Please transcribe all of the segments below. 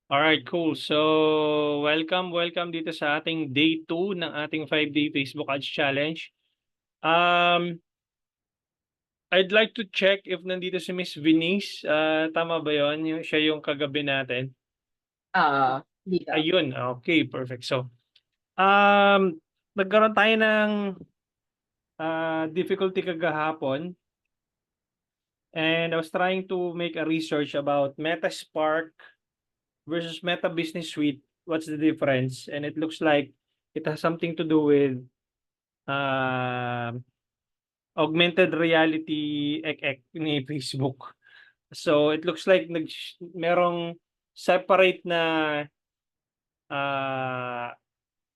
Alright, cool. So, welcome dito sa ating day 2 ng ating 5-day Facebook Ads Challenge. Um, I'd like to check if nandito si Miss Venice. Tama ba yon? Siya yung kagabi natin. Dito. Ayun, okay, perfect. So, um, nagkaroon tayo ng difficulty kagahapon and I was trying to make a research about MetaSpark versus Meta Business Suite. What's the difference? And it looks like it has something to do with uh, augmented reality ni Facebook. So it looks like merong separate na uh,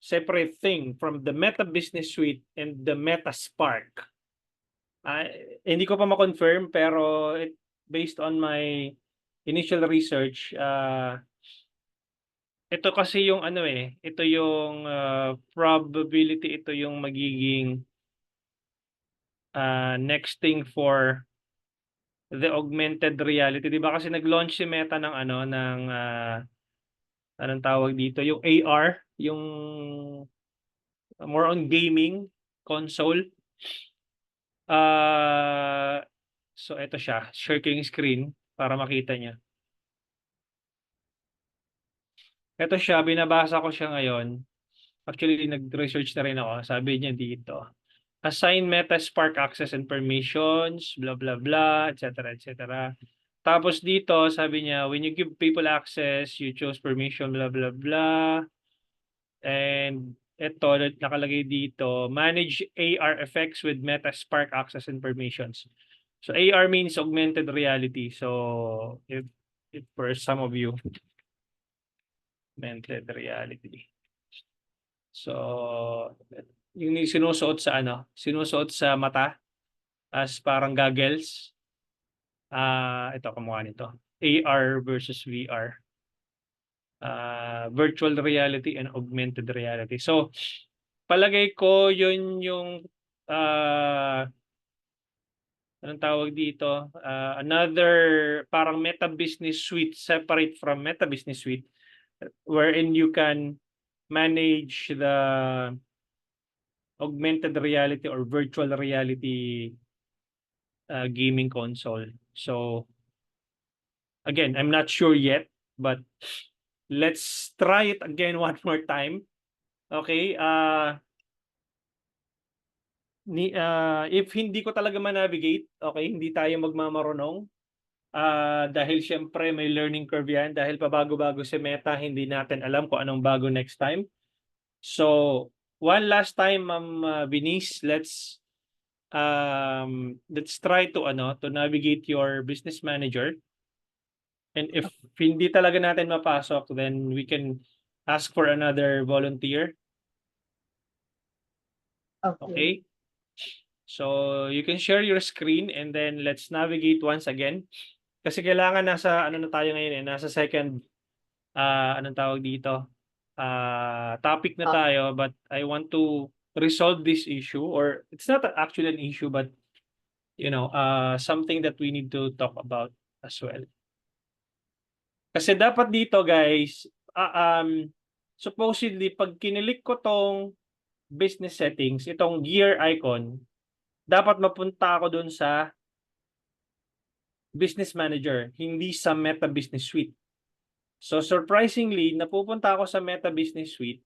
separate thing from the Meta Business Suite and the Meta Spark. Ah, hindi ko pa ma-confirm pero based on my initial research, ito kasi yung ano ito yung probability, ito yung magiging next thing for the augmented reality. 'Di ba kasi nag-launch si Meta ng ano ng anong tawag dito, yung AR, yung more on gaming console. Ah, so ito siya, share ko yung screen para makita niya. Ito siya, binabasa ko siya ngayon. Actually, nag-research na rin ako. Sabi niya dito, assign Meta Spark access and permissions, blah, blah, blah, etc., etc. Tapos dito, sabi niya, when you give people access, you choose permission, blah, blah, blah. And ito, nakalagay dito, manage AR effects with Meta Spark access and permissions. So AR means augmented reality. So if for some of you, augmented reality. So yung sinusuot sa ano, sinusuot sa mata as parang goggles. Ito kamukha nito. AR versus VR. Virtual reality and augmented reality. So palagay ko yun yung uh, anong tawag dito? Another parang Meta Business Suite separate from Meta Business Suite wherein you can manage the augmented reality or virtual reality gaming console. So again, I'm not sure yet, but let's try it again one more time. Okay? If hindi ko talaga ma-navigate, okay, hindi tayo magmamarunong. Dahil siyempre may learning curve yan. Dahil pabago-bago si Meta, hindi natin alam kung anong bago next time. So, one last time, Ma'am Venice, let's try to navigate your business manager. And if hindi talaga natin mapasok, then we can ask for another volunteer. Okay? So, you can share your screen and then let's navigate once again. Kasi kailangan nasa ano na tayo ngayon nasa second anong tawag dito? Topic na tayo, but I want to resolve this issue, or it's not actually an issue but something that we need to talk about as well. Kasi dapat dito guys, supposedly pag kinilik ko tong business settings, itong gear icon, dapat mapunta ako dun sa business manager, hindi sa Meta Business Suite. So surprisingly, napupunta ako sa Meta Business Suite,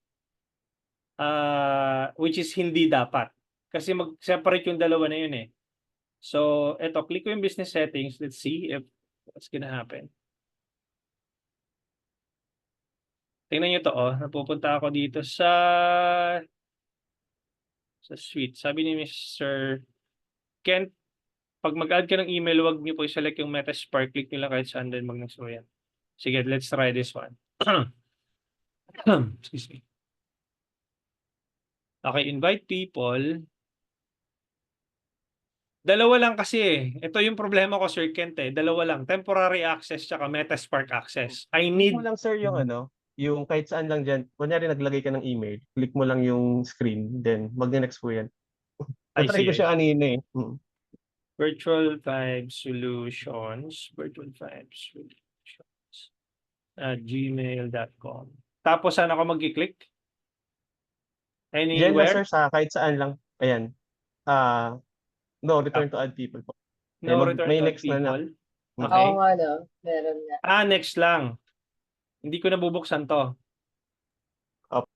which is hindi dapat. Kasi mag-separate yung dalawa na yun eh. So eto, click ko yung business settings. Let's see if what's gonna happen. Tingnan nyo to, napupunta ako dito sa suite. Sabi ni Mr. Kent, pag mag-add ka ng email, wag niyo po i-select yung MetaSpark. Click nyo lang kahit saan din mag-nagsuo yan. Sige, let's try this one. Excuse me. Okay, invite people. Dalawa lang kasi eh. Ito yung problema ko, Sir Kent eh. Dalawa lang. Temporary access tsaka MetaSpark access. I Click mo need... lang sir yung yung kahit saan lang dyan. Kunyari naglagay ka ng email, click mo lang yung screen, then mag-next po yan. I Natry see, ko I siya see. kanina eh. Virtual Vibe Solutions. Virtual Vibe Solutions. gmail.com. Tapos saan ako mag-click? Diyan lang Anywhere? sir sa kahit saan lang. Ayan. Ah, no, Ah, return to add people po. no return May to add next na. people. Oo Okay. nga, no? Meron nga. Next lang. Hindi ko nabubuksan to. Opo.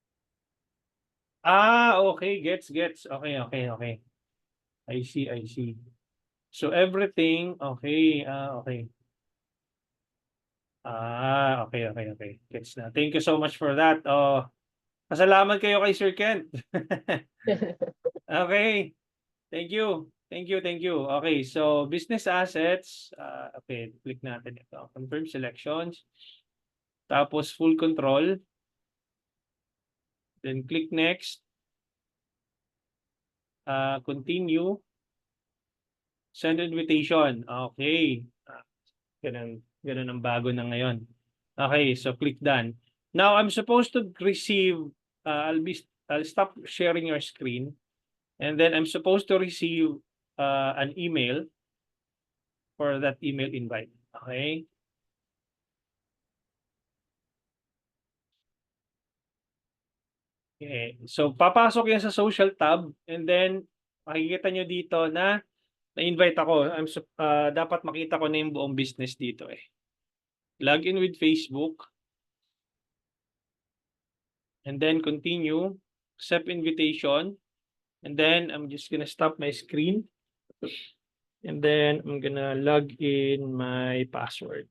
Okay. Gets. Okay. I see. So everything, okay. Okay. Okay. Gets na. Thank you so much for that. Pasalamat kayo kay Sir Kent. Okay. Thank you. Okay, so business assets. Okay, click natin ito. Confirm selections. Tapos full control. Then click next. Continue. Send invitation. Okay. Ganun ang bago na ngayon. Okay, so click done. Now I'm supposed to receive, I'll stop sharing your screen, and then I'm supposed to receive an email for that email invite. Okay? Okay. So papasok yan sa social tab, and then makikita nyo dito na na-invite ako. Dapat makita ko na yung buong business dito eh. Login with Facebook. And then continue, accept invitation, and then I'm just gonna stop my screen, and then I'm gonna log in my password.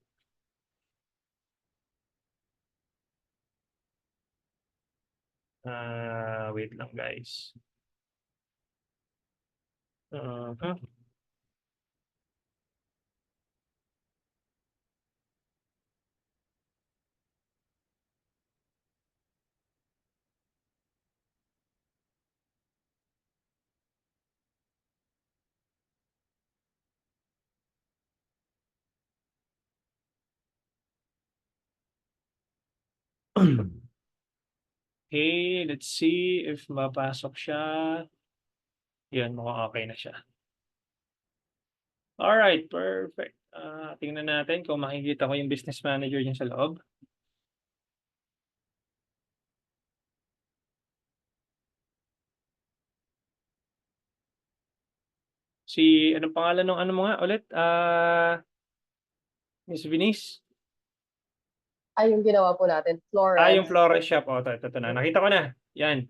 Wait lang guys. Uh-huh. Okay, let's see if mapasok siya. Yan, mukhang okay na siya. Alright, perfect. Tingnan natin kung makikita ko yung business manager niya sa loob. Anong pangalan ng ano mo nga ulit? Miss Venice? Ay, yung ginawa po natin, Yung Florence. Florence shop. Ito na. Nakita ko na. Yan.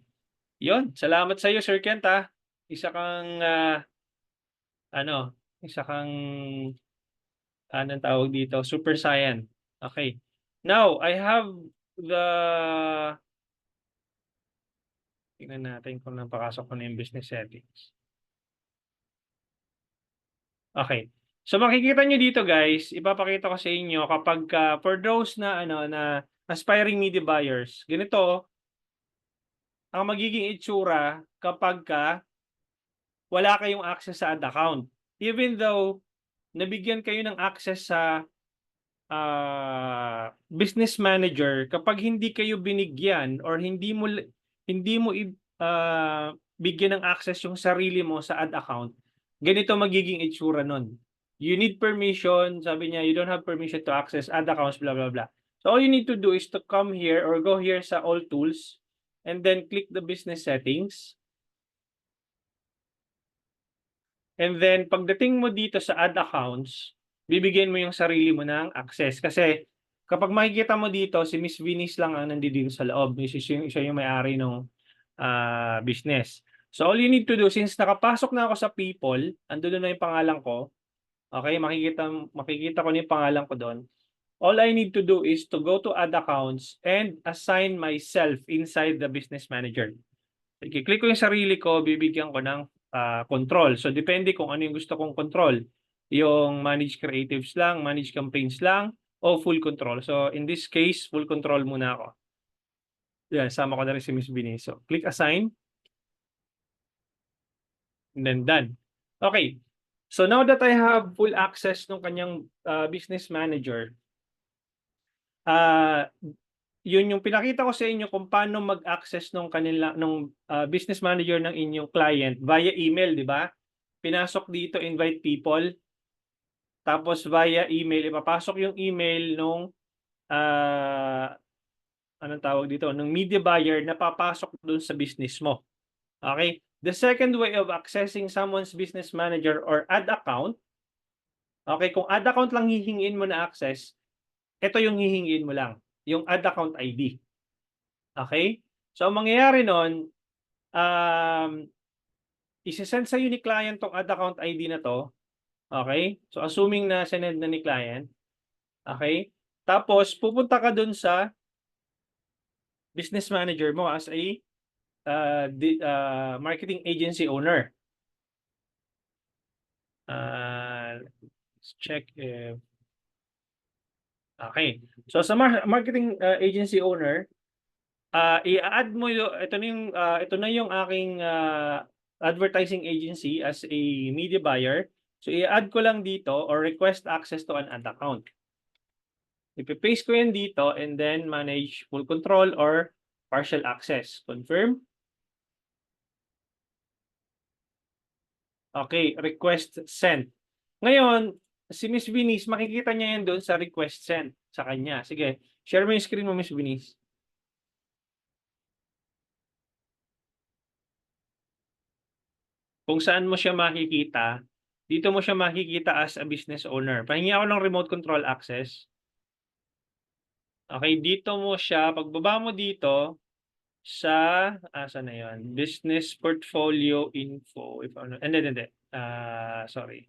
Yun. Salamat sa iyo, Sir Kent, ha. Isa kang, isa kang, anong tawag dito? Super Saiyan. Okay. Now, I have the, tingnan natin kung napakasok ko na yung business settings. Okay. So makikita nyo dito guys, ipapakita ko sa inyo kapag for those na na aspiring media buyers, ganito ang magiging itsura kapag wala kayong access sa ad account. Even though nabigyan kayo ng access sa business manager, kapag hindi kayo binigyan or hindi mo bigyan ng access yung sarili mo sa ad account, ganito magiging itsura nun. You need permission, sabi niya, you don't have permission to access ad accounts, blah, blah, blah. So all you need to do is to come here or go here sa all tools and then click the business settings. And then pagdating mo dito sa ad accounts, bibigyan mo yung sarili mo ng access. Kasi kapag makikita mo dito, si Miss Venice lang ang nandito sa loob. Siya yung may-ari ng business. So all you need to do, since nakapasok na ako sa people, andun na yung pangalan ko, okay, makikita ko na yung pangalan ko doon. All I need to do is to go to add accounts and assign myself inside the business manager. I-click ko yung sarili ko, bibigyan ko ng control. So depende kung ano yung gusto kong control. Yung manage creatives lang, manage campaigns lang, o full control. So in this case, full control muna ako. Yan, sama ko na rin si Miss Biniso. Click assign. And then done. Okay. So now that I have full access ng kanyang business manager, yun yung pinakita ko sa inyo kung paano mag-access ng business manager ng inyong client via email, di ba? Pinasok dito, invite people. Tapos via email, ipapasok yung email nung anong tawag dito, ng media buyer na papasok dun sa business mo. Okay? The second way of accessing someone's business manager or ad account, okay, kung ad account lang hihingin mo na access, ito yung hihingin mo lang, yung ad account ID. Okay? So, ang mangyayari nun, isi-send sa'yo ni client tong ad account ID na to. Okay? So, assuming na sinend na ni client. Okay? Tapos, pupunta ka dun sa business manager mo as a marketing agency owner. Let's check if... Okay. So, sa marketing agency owner, i-add mo ito na yung aking advertising agency as a media buyer. So, i-add ko lang dito or request access to an ad account. Ipi-paste ko yan dito and then manage full control or partial access. Confirm. Okay, request sent. Ngayon, si Miss Venice, makikita niya yan doon sa request sent sa kanya. Sige, share mo yung screen mo, Miss Venice. Kung saan mo siya makikita, dito mo siya makikita as a business owner. Pahingi ako ng remote control access. Okay, dito mo siya, pagbaba mo dito, sa, saan na yun? Business portfolio info. Hindi. Sorry.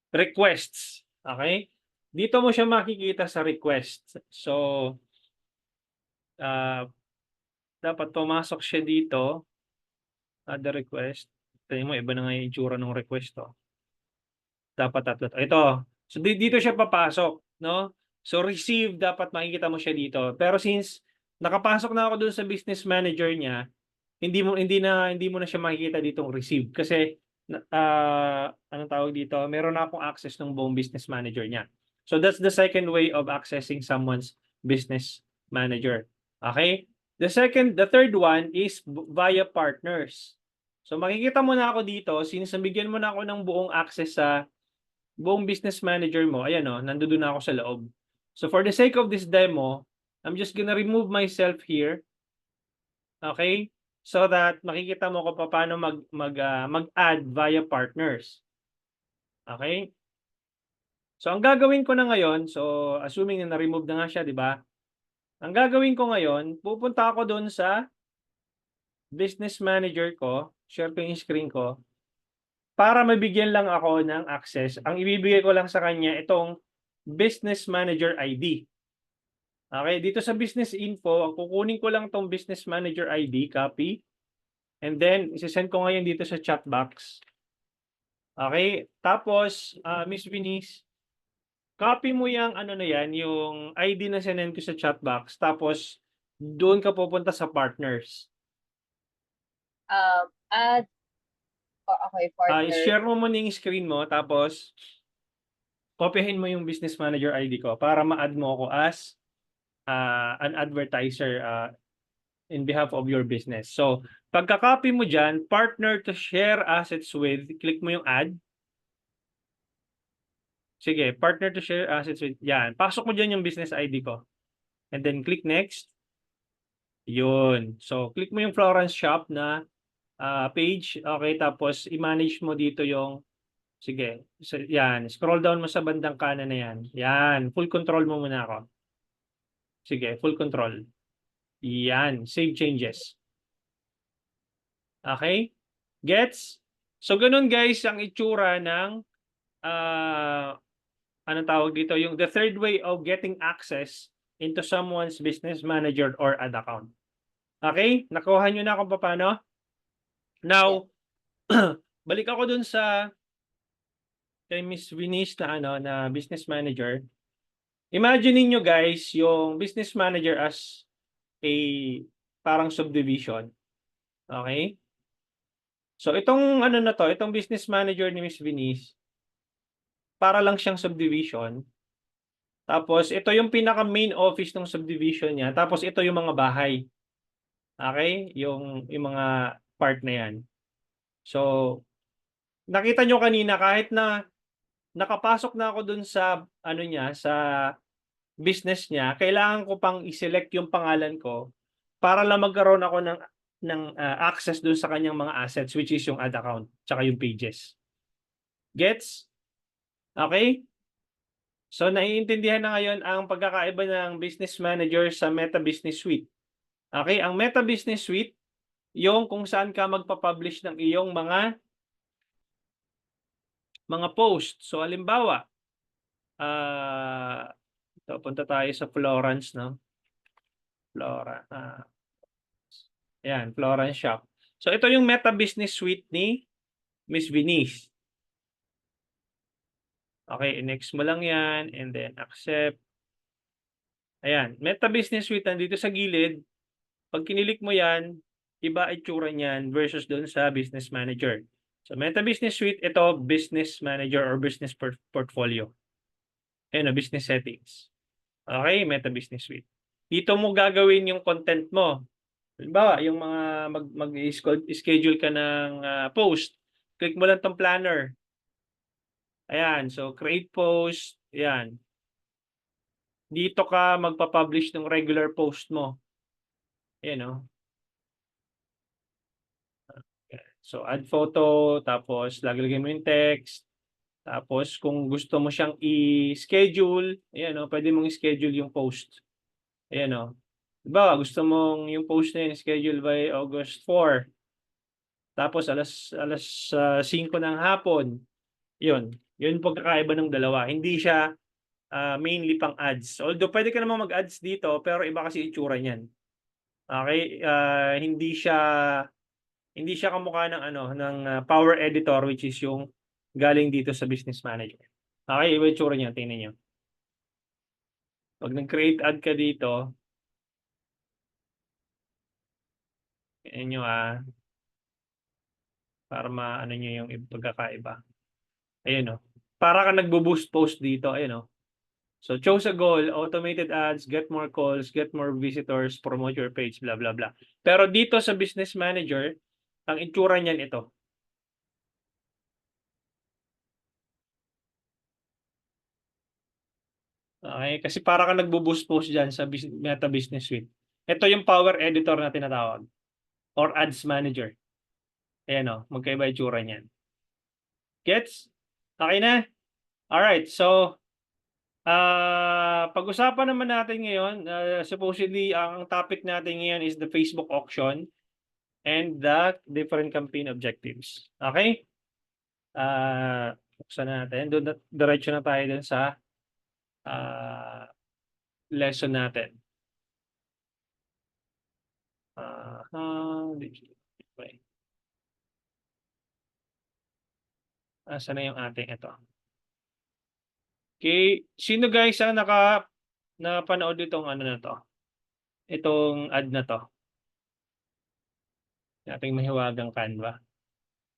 Requests. Okay? Dito mo siya makikita sa request. So, dapat pumasok siya dito. The request. Tingnan mo, iba na nga yung itsura ng request. Dapat tatlo. Ito. So, dito siya papasok. No? So, receive, dapat makikita mo siya dito. Pero since nakapasok na ako dun sa business manager niya, hindi mo na siya makikita ditong receive kasi anong tawag dito, meron na akong access ng buong business manager niya. So that's the second way of accessing someone's business manager. Okay? The third one is via partners. So makikita mo na ako dito, since nabigyan mo na ako ng buong access sa buong business manager mo, ayan nandoon na ako sa loob. So for the sake of this demo, I'm just gonna remove myself here. Okay? So that makikita mo kung paano mag-add via partners. Okay? So ang gagawin ko na ngayon, so assuming na na-remove na nga siya, di ba? Ang gagawin ko ngayon, pupunta ako doon sa business manager ko, share ko yung screen ko, para mabigyan lang ako ng access. Ang ibibigay ko lang sa kanya itong business manager ID. Okay, dito sa business info, ang kukunin ko lang tong business manager ID, copy. And then, isi-send ko ngayon dito sa chat box. Okay, tapos, Miss Venice, copy mo yung yung ID na sinend ko sa chat box. Tapos, doon ka pupunta sa partners. Add, okay, partner. Share mo muna yung screen mo, tapos, kopyahin mo yung business manager ID ko para ma-add mo ako as an advertiser in behalf of your business. So, pagka-copy mo dyan, partner to share assets with, click mo yung add. Sige, partner to share assets with, yan. Pasok mo dyan yung business ID ko. And then click next. Yun. So, click mo yung Florence Shop na page. Okay, tapos i-manage mo dito yung, sige, so, yan. Scroll down mo sa bandang kanan na yan. Yan. Full control mo muna ako. Sige, full control. Yan. Save changes. Okay? Gets? So, ganun guys ang itsura ng anong tawag dito? Yung the third way of getting access into someone's business manager or ad account. Okay? Nakuha nyo na kung paano? Now, balik ako dun sa kay Miss Venice na business manager. Imagine niyo guys, yung business manager as a parang subdivision. Okay? So itong itong business manager ni Miss Venice, para lang siyang subdivision. Tapos ito yung pinaka main office ng subdivision niya. Tapos ito yung mga bahay. Okay? Yung mga part na yan. So nakita nyo kanina kahit na nakapasok na ako dun sa business niya, kailangan ko pang i-select yung pangalan ko para lang magkaroon ako ng access dun sa kanyang mga assets, which is yung ad account tsaka yung pages. Gets? Okay? So naiintindihan na ngayon ang pagkakaiba ng Business Manager sa Meta Business Suite. Okay, ang Meta Business Suite, yung kung saan ka magpa-publish ng iyong mga post. So halimbawa, ito, punta tayo sa Florence, no? Ayan, Florence Shop. So ito yung Meta Business Suite ni Miss Venice. Okay, next mo lang yan and then accept. Ayan, Meta Business Suite nandito sa gilid. Pag kinilik mo yan, iba itsura niyan versus doon sa Business Manager. So Meta Business Suite, ito Business Manager or Business Portfolio. Ayan, Business Settings. Okay, Meta Business Suite. Dito mo gagawin yung content mo. Halimbawa, yung mga mag-schedule ka ng post, click mo lang tong planner. Ayan, so create post, ayan. Dito ka magpa-publish ng regular post mo. Ayan, no? So add photo, tapos lagay mo yung text. Tapos kung gusto mo siyang i-schedule, ayan, no? Pwede mong i-schedule yung post. Ayan, no? Diba, gusto mong yung post na yun schedule by August 4. Tapos alas 5 ng hapon. Yun po kakaiba ng dalawa. Hindi siya mainly pang ads. Although pwede ka naman mag-ads dito, pero iba kasi itsura niyan. Okay? Hindi siya kamukha ng Power Editor, which is yung galing dito sa Business Manager. Okay, iba itsura niya, tingnan niyo. Pag nag-create ad ka dito, tingnan niyo para maano niyo yung pagkakaiba. Ayun, no? Para ka nagbo-boost post dito, ayun, no? So choose a goal, automated ads, get more calls, get more visitors, promote your page, blah, blah, blah. Pero dito sa Business Manager, ang itsura niyan ito. Okay? Kasi para ka nagbo-boost post dyan sa Meta Business Suite. Ito yung Power Editor na tinatawag. Or Ads Manager. Ayan, o. Magkaiba itsura niyan. Gets? Okay na? Alright, so pag-usapan naman natin ngayon, supposedly ang topic natin ngayon is the Facebook auction and the different campaign objectives. Okay? Buksan natin. Diretso na tayo dun sa lesson natin. Saan na yung ating ito? Okay. Sino guys ang napanood itong ano na to? Itong ad na to? Ating mahiwagang Canva.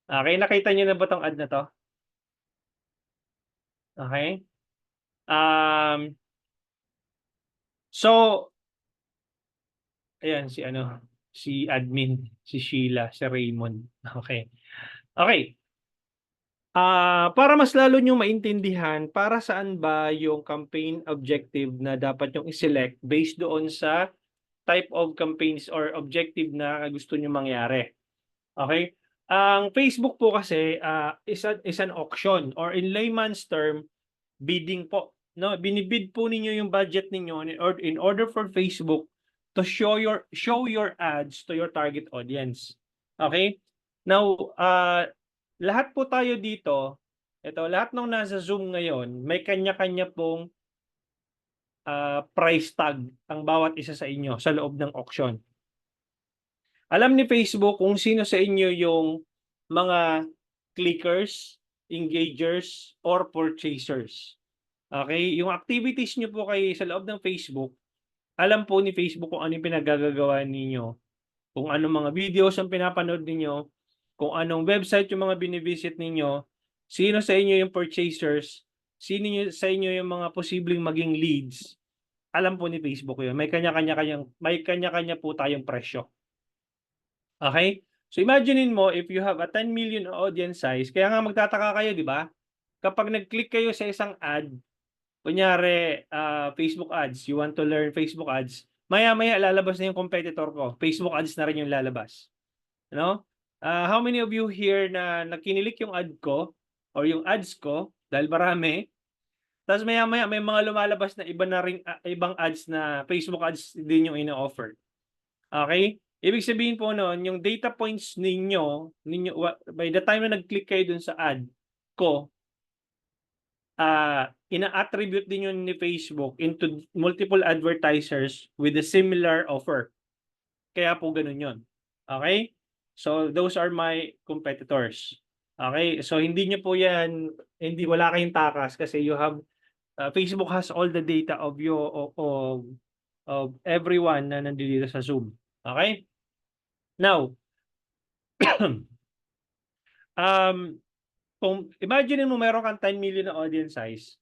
Okay, nakita niyo na ba itong ad na to? Okay. So, ayan si admin, si Sheila, si Raymond. Okay. Okay. Para mas lalo nyo maintindihan, para saan ba yung campaign objective na dapat yung i-select based doon sa type of campaigns or objective na gusto nyo mangyari. Okay? Ang Facebook po kasi is an auction or in layman's term, bidding po. No, binibid po ninyo yung budget ninyo in order for Facebook to show your ads to your target audience. Okay? Now, lahat po tayo dito, lahat ng nasa Zoom ngayon, may kanya-kanya pong price tag ang bawat isa sa inyo sa loob ng auction. Alam ni Facebook kung sino sa inyo yung mga clickers, engagers, or purchasers. Okay? Yung activities nyo po kayo sa loob ng Facebook, alam po ni Facebook kung ano yung pinagagagawa ninyo, kung anong mga videos ang pinapanood ninyo, kung anong website yung mga binivisit ninyo, sino sa inyo yung purchasers, sino sa inyo yung mga posibleng maging leads, alam po ni Facebook yun. May kanya-kanya po tayong presyo. Okay? So imaginein mo, if you have a 10 million audience size, kaya nga magtataka kayo, di ba? Kapag nag-click kayo sa isang ad, kunyari, Facebook ads, you want to learn Facebook ads, maya-maya lalabas na yung competitor ko. Facebook ads na rin yung lalabas. No? How many of you here na nakinilik yung ad ko or yung ads ko dahil marami, tapos maya-maya may mga lumalabas na iba na ring ibang ads na Facebook ads din yung ino-offer. Okay? Ibig sabihin po noon, yung data points ninyo by the time na nag-click kayo dun sa ad ko, ina-attribute din yun ni Facebook into multiple advertisers with a similar offer. Kaya po ganun yun. Okay? So those are my competitors. Okay? So hindi niyo po yan, wala kayong takas kasi you have Facebook has all the data of you of everyone na nandito sa Zoom. Okay? Now, kung imagine mo meron kang 10 million na audience size.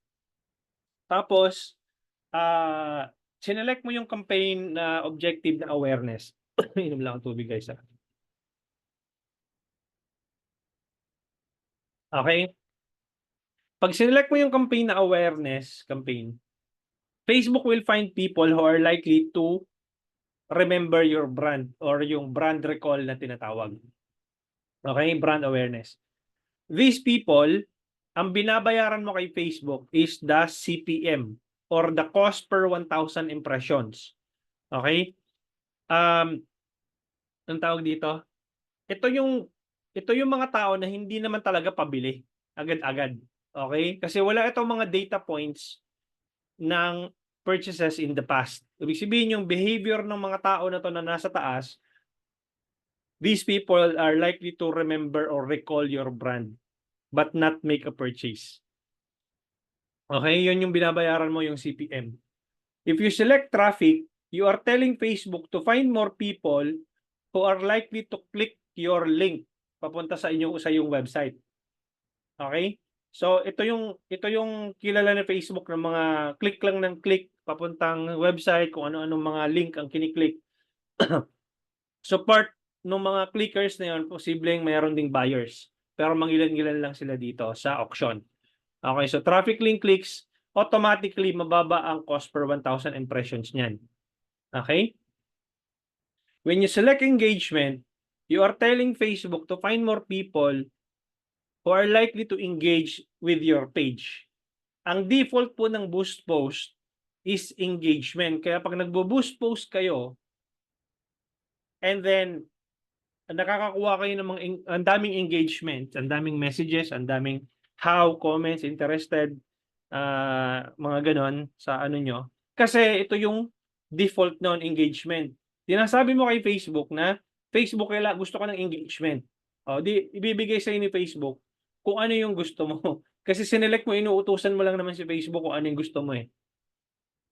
Tapos sinelect mo yung campaign na objective na awareness. Inom lang ang tubig, guys. Okay? Pag sinelect mo yung campaign na awareness campaign, Facebook will find people who are likely to remember your brand or yung brand recall na tinatawag. Okay? Brand awareness. These people, ang binabayaran mo kay Facebook is the CPM or the cost per 1,000 impressions. Okay? Ang tawag dito? Ito yung mga tao na hindi naman talaga pabili agad-agad. Okay? Kasi wala itong mga data points ng purchases in the past. Ibig sabihin yung behavior ng mga tao na to na nasa taas, these people are likely to remember or recall your brand but not make a purchase. Okay? Yun yung binabayaran mo, yung CPM. If you select traffic, you are telling Facebook to find more people who are likely to click your link papunta sa yung website. Okay? So ito yung kilala ni Facebook ng mga click lang ng click papuntang website, kung ano-anong mga link ang kiniklik. So part ng mga clickers na yun, posibleng mayroon ding buyers. Pero mangilan-ilan lang sila dito sa auction. Okay, so traffic link clicks, automatically mababa ang cost per 1,000 impressions niyan. Okay? When you select engagement, you are telling Facebook to find more people who are likely to engage with your page. Ang default po ng boost post is engagement. Kaya pag nagbo-boost post kayo, and then nakakakuha kayo ng ang daming engagement, ang daming messages, ang daming how, comments, interested, mga ganon sa ano nyo. Kasi ito yung default non-engagement. Sinasabi mo kay Facebook na, Facebook, gusto ko ng engagement. O, di ibibigay sa ni Facebook kung ano yung gusto mo. Kasi sinelect mo, inuutusan mo lang naman si Facebook kung ano yung gusto mo eh.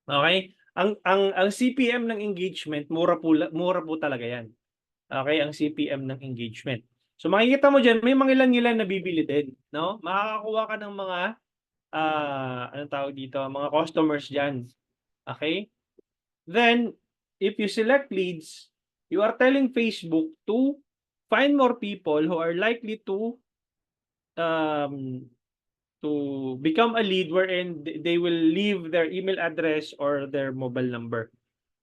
Okay? Ang CPM ng engagement, mura po talaga yan. Okay, ang CPM ng engagement. So makikita mo diyan, may mga ilan-ilan na bibili din, no? Makakakuha ka ng mga anong tawag dito, mga customers diyan. Okay? Then if you select leads, you are telling Facebook to find more people who are likely to become a lead wherein they will leave their email address or their mobile number.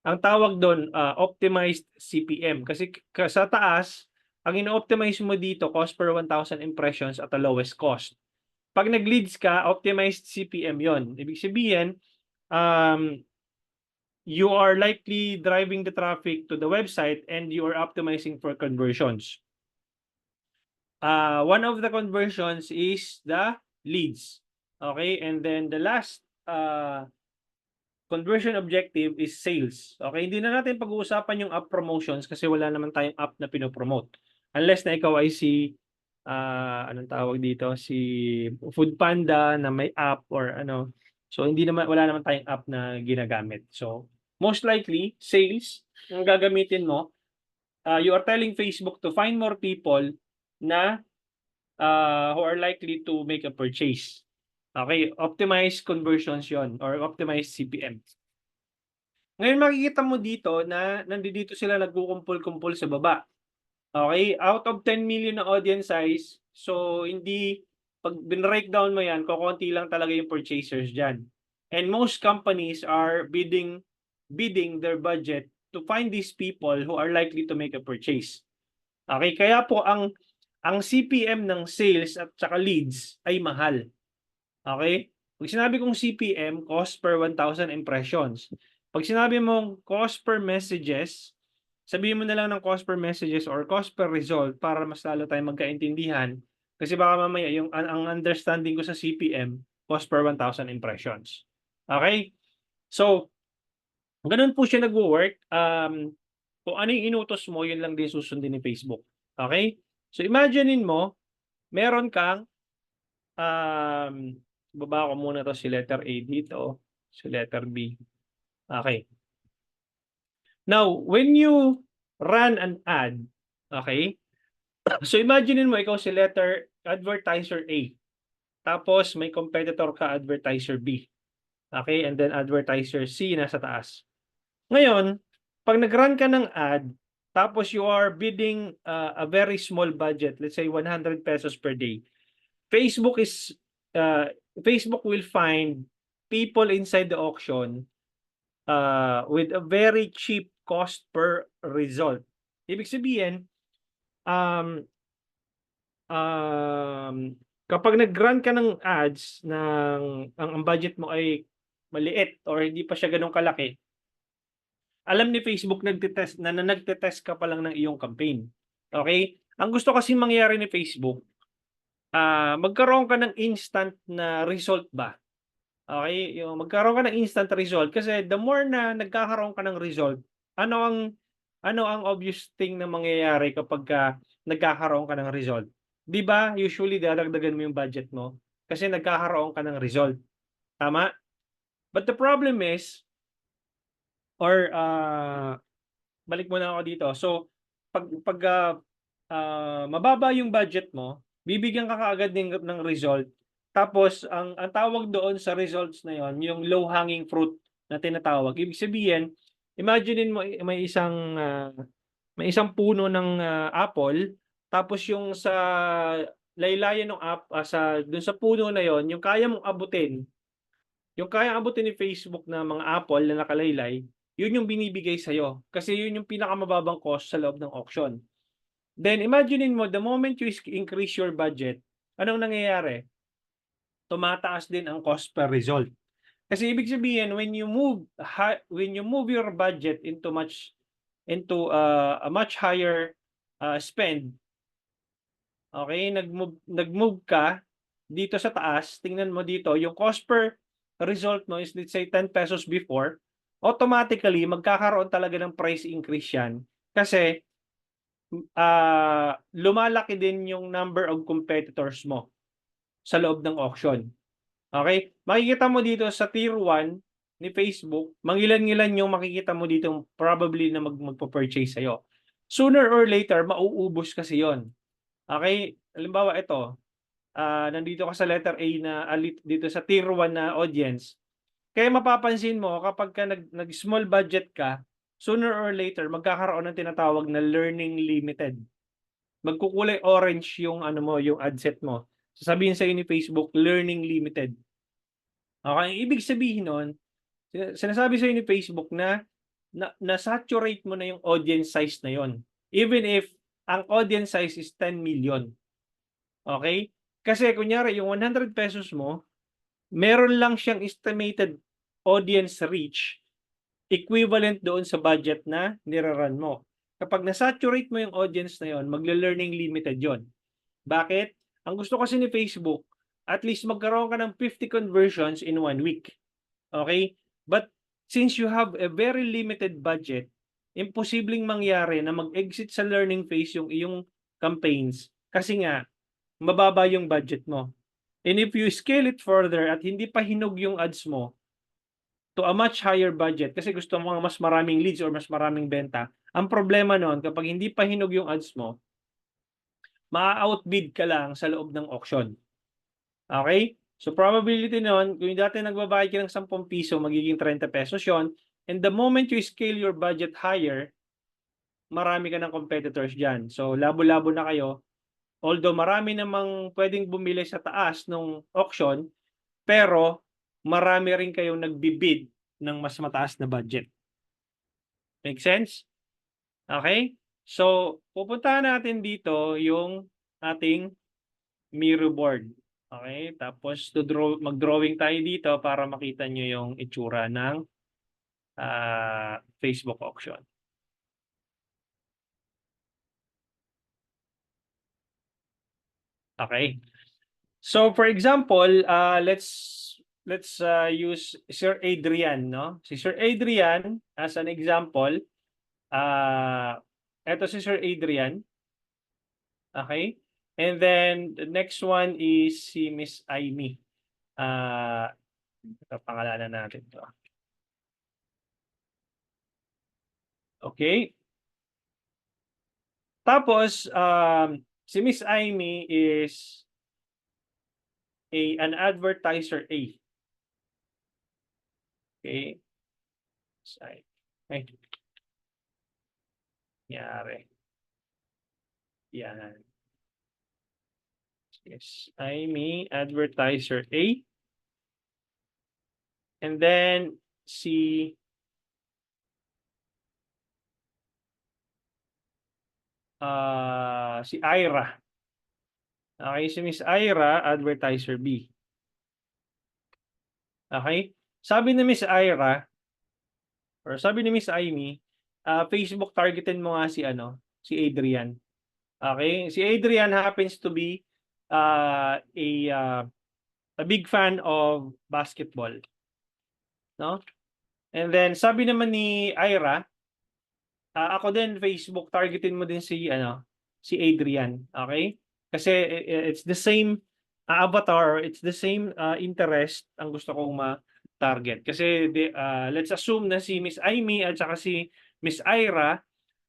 Ang tawag doon, optimized CPM. Kasi sa taas, ang ino-optimize mo dito, cost per 1,000 impressions at the lowest cost. Pag nag-leads ka, optimized CPM yon. Ibig sabihin, you are likely driving the traffic to the website and you are optimizing for conversions. One of the conversions is the leads. Okay? And then the last conversion objective is sales. Okay, hindi na natin pag-uusapan yung app promotions kasi wala naman tayong app na pinopromote. Unless na ikaw ay si anong tawag dito, si Foodpanda na may app or ano. So wala naman tayong app na ginagamit. So most likely sales ang gagamitin mo. You are telling Facebook to find more people na who are likely to make a purchase. Okay, optimize conversions yon or optimize CPM. Ngayon makikita mo dito na nandito sila nagkukumpul-kumpul sa baba. Okay, out of 10 million na audience size, so hindi, pag bin-breakdown mo yan, kukunti lang talaga yung purchasers dyan. And most companies are bidding their budget to find these people who are likely to make a purchase. Okay, kaya po ang CPM ng sales at saka leads ay mahal. Okay? Pag sinabi kong CPM, cost per 1,000 impressions. Pag sinabi mong cost per messages, sabihin mo na lang ng cost per messages or cost per result para mas lalo tayong magkaintindihan. Kasi baka mamaya ang understanding ko sa CPM, cost per 1,000 impressions. Okay? So, ganun po siya nagwo-work. Kung ano yung inutos mo, yun lang din susundin ni Facebook. Okay? So, imaginein mo, meron kang baba ko muna to si letter A dito, si letter B. Okay. Now, when you run an ad, okay? So imaginein mo ikaw si letter advertiser A. Tapos may competitor ka advertiser B. Okay? And then advertiser C nasa taas. Ngayon, pag nag-run ka ng ad, tapos you are bidding a very small budget, let's say 100 pesos per day. Facebook will find people inside the auction with a very cheap cost per result. Ibig sabihin, kapag nag-run ka ng ads ang budget mo ay maliit or hindi pa siya ganun kalaki, alam ni Facebook nagte-test ka pa lang ng iyong campaign. Okay? Ang gusto kasi mangyari ni Facebook, magkaroon ka ng instant na result ba? Okay? Yung magkaroon ka ng instant result kasi the more na nagkakaroon ka ng result, ano ang obvious thing na mangyayari kapag nagkakaroon ka ng result? 'Di ba? Usually dadagdagan mo yung budget mo kasi nagkakaroon ka ng result. Tama? But the problem is balik muna ako dito. So pag mababa yung budget mo, bibigyan ka kaagad ng result. Tapos ang tawag doon sa results na yon, yung low hanging fruit na tinatawag. Ibig sabihin, imaginein mo may isang puno ng apple, tapos yung sa laylayan ng dun sa puno na yon, yung kaya mong abutin, ni Facebook na mga apple na nakalaylay, yun yung binibigay sa'yo. Kasi yun yung pinakamababang cost sa loob ng auction. Then imaginein mo, the moment you increase your budget, anong nangyayari? Tumataas din ang cost per result. Kasi ibig sabihin, when you move your budget into a much higher spend, okay, nag-move ka dito sa taas, tingnan mo dito, yung cost per result mo is let's say 10 pesos before, automatically magkakaroon talaga ng price increase yan kasi lumalaki din yung number of competitors mo sa loob ng auction. Okay? Makikita mo dito sa tier 1 ni Facebook, mangilan-ngilan yung makikita mo dito probably na magpo-purchase sa'yo. Sooner or later, mauubos kasi yon. Okay? Halimbawa ito, nandito ka sa letter A na dito sa tier 1 na audience. Kaya mapapansin mo kapag ka nag-small budget ka, sooner or later magkakaroon ng tinatawag na learning limited. Magkukulay orange yung yung ad set mo. Sasabihin sa ni Facebook, learning limited. Okay, ibig sabihin nun, sinasabi sa ni Facebook na saturate mo na yung audience size na yon. Even if ang audience size is 10 million. Okay? Kasi kunyari yung 100 pesos mo, meron lang siyang estimated audience reach equivalent doon sa budget na nirarun mo. Kapag na-saturate mo yung audience na yon, magle-learning limited yon. Bakit? Ang gusto kasi ni Facebook, at least magkaroon ka ng 50 conversions in 1 week. Okay? But since you have a very limited budget, imposibleng mangyari na mag-exit sa learning phase yung iyong campaigns kasi nga, mababa yung budget mo. And if you scale it further at hindi pa hinog yung ads mo to a much higher budget kasi gusto mo mas maraming leads or mas maraming benta, ang problema noon kapag hindi pa hinog yung ads mo, ma-outbid ka lang sa loob ng auction. Okay? So probability noon, kung dati nagbabayad ka ng 10 piso, magiging 30 pesos yon. And the moment you scale your budget higher, marami ka ng competitors dyan. So labo-labo na kayo. Although marami namang pwedeng bumili sa taas ng auction, pero marami rin kayong nagbibid ng mas mataas na budget. Make sense? Okay? So, pupuntahan natin dito yung ating Miro board. Okay? Tapos, mag-drawing tayo dito para makita nyo yung itsura ng Facebook auction. Okay. So, for example, let's use Sir Adrian, no? Si Sir Adrian, as an example, eto si Sir Adrian. Okay? And then, the next one is si Miss Amy. Ito, pangalanan natin to. Okay? Tapos, si Miss Amy is an advertiser A. Okay? Ay. Yari. Yan. Yes, Amy, advertiser A. And then si Ira. Okay, si Miss Ira, advertiser B. Okay? Sabi ni Miss Ira, or sabi ni Miss Amy, Facebook targetin mo nga si Adrian. Okay? Si Adrian happens to be a big fan of basketball. No? And then sabi naman ni Ira, ako din Facebook targetin mo din si Adrian, okay? Kasi it's the same avatar, it's the same interest ang gusto kong ma-target. Kasi let's assume na si Miss Amy at saka si Miss Ira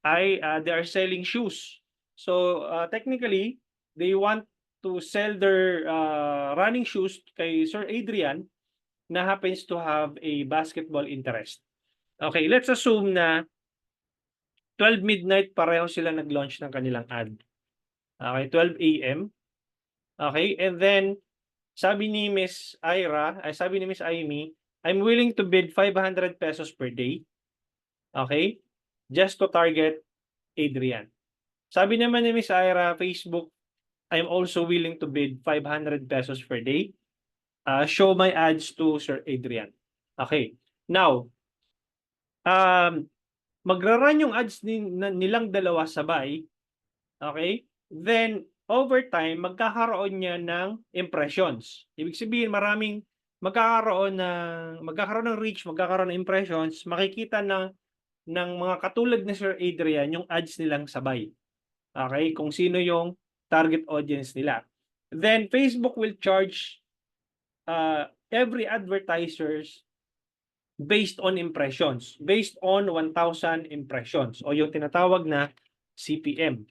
ay they are selling shoes. So technically, they want to sell their running shoes kay Sir Adrian na happens to have a basketball interest. Okay, let's assume na 12 midnight pareho sila nag-launch ng kanilang ad. Okay, 12 AM. Okay, and then sabi ni Miss Ira, sabi ni Miss Amy, I'm willing to bid 500 pesos per day. Okay? Just to target Adrian. Sabi naman ni Miss Ira, Facebook, I'm also willing to bid 500 pesos per day. Show my ads to Sir Adrian. Okay. Now, magra-run yung ads nilang dalawa sabay. Okay? Then, over time, magkakaroon niya ng impressions. Ibig sabihin, magkakaroon ng reach, magkakaroon ng impressions, makikita ng mga katulad ni Sir Adrian yung ads nilang sabay. Okay? Kung sino yung target audience nila. Then, Facebook will charge every advertisers based on impressions, based on 1,000 impressions o yung tinatawag na CPM.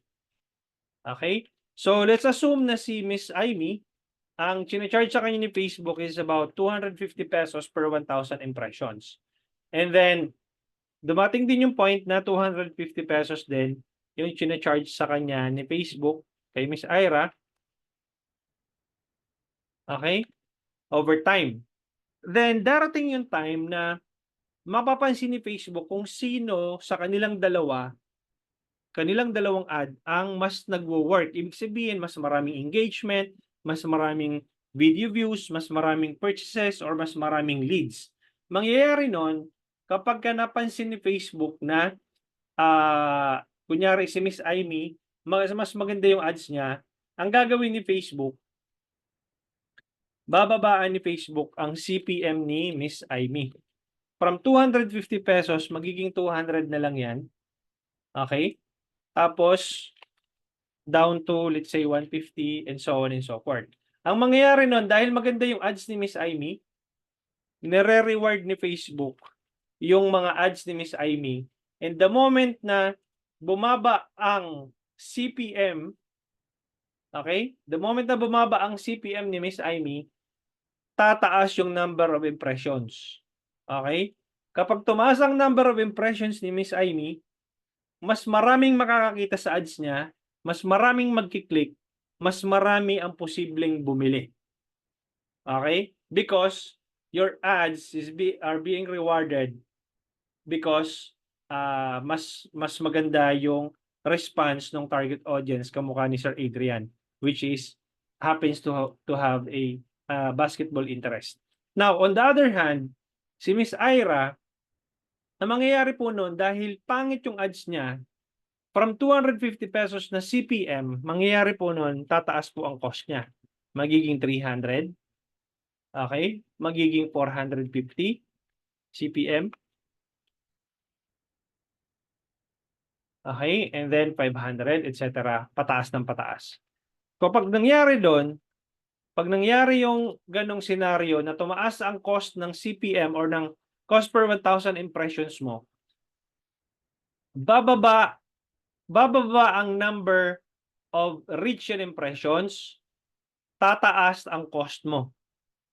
Okay? So, let's assume na si Miss Amy, ang chine-charge sa kanya ni Facebook is about 250 pesos per 1,000 impressions. And then, dumating din yung point na 250 pesos din yung chine-charge sa kanya ni Facebook kay Miss Ira. Okay? Over time. Then, darating yung time na mapapansin ni Facebook kung sino sa kanilang dalawang ad ang mas nagwo-work. Ibig sabihin, mas maraming engagement, mas maraming video views, mas maraming purchases, or mas maraming leads. Mangyayari nun, kapag napansin ni Facebook na, kunyari si Miss Amy, mas maganda yung ads niya, ang gagawin ni Facebook, bababaan ni Facebook ang CPM ni Miss Amy. From 250 pesos, magiging 200 na lang yan. Okay? Tapos, down to, let's say, 150 and so on and so forth. Ang mangyayari nun, dahil maganda yung ads ni Miss Amy, nire-reward ni Facebook yung mga ads ni Miss Amy. And the moment na bumaba ang CPM, okay? The moment na bumaba ang CPM ni Miss Amy, tataas yung number of impressions. Okay? Kapag tumaas ang number of impressions ni Miss Amy, mas maraming makakakita sa ads niya, mas maraming magkiklik, mas marami ang posibleng bumili. Okay? Because your ads are being rewarded because mas maganda yung response ng target audience kamukha ni Sir Adrian, which is happens to have a basketball interest. Now, on the other hand, si Miss Ira, ang mangyayari po noon dahil pangit yung ads niya, from 250 pesos na CPM, mangyayari po noon, tataas po ang cost niya. Magiging 300. Okay? Magiging 450 CPM. Okay? And then 500, etc. Pataas ng pataas. Kapag nangyari doon, pag nangyari yung ganong senaryo na tumaas ang cost ng CPM or ng cost per 1,000 impressions mo, bababa ang number of reach and impressions, tataas ang cost mo.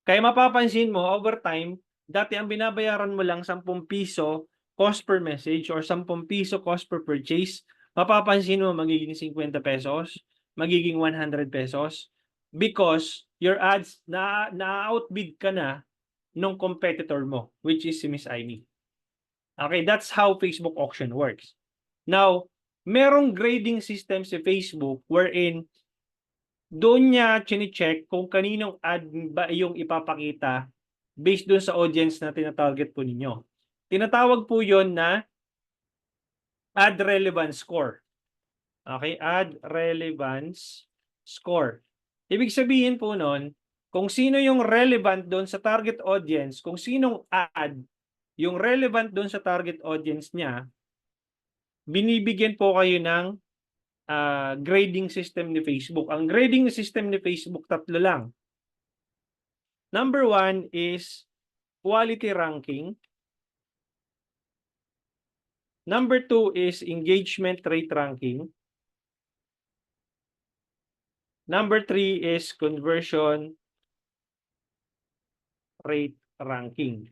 Kaya mapapansin mo, over time, dati ang binabayaran mo lang 10 piso cost per message or 10 piso cost per purchase, mapapansin mo magiging 50 pesos, magiging 100 pesos because your ads na-outbid ka na nung competitor mo, which is si Miss Amy. Okay, that's how Facebook auction works. Now, merong grading system si Facebook wherein doon niya chine-check kung kaninong ad ba yung ipapakita based doon sa audience na tinatarget po ninyo. Tinatawag po yon na ad relevance score. Okay, ad relevance score. Ibig sabihin po nun, kung sino yung relevant doon sa target audience, kung sinong ad yung relevant doon sa target audience niya, binibigyan po kayo ng grading system ni Facebook. Ang grading system ni Facebook, 3 lang. Number 1 is quality ranking. Number 2 is engagement rate ranking. Number 3 is conversion rate ranking.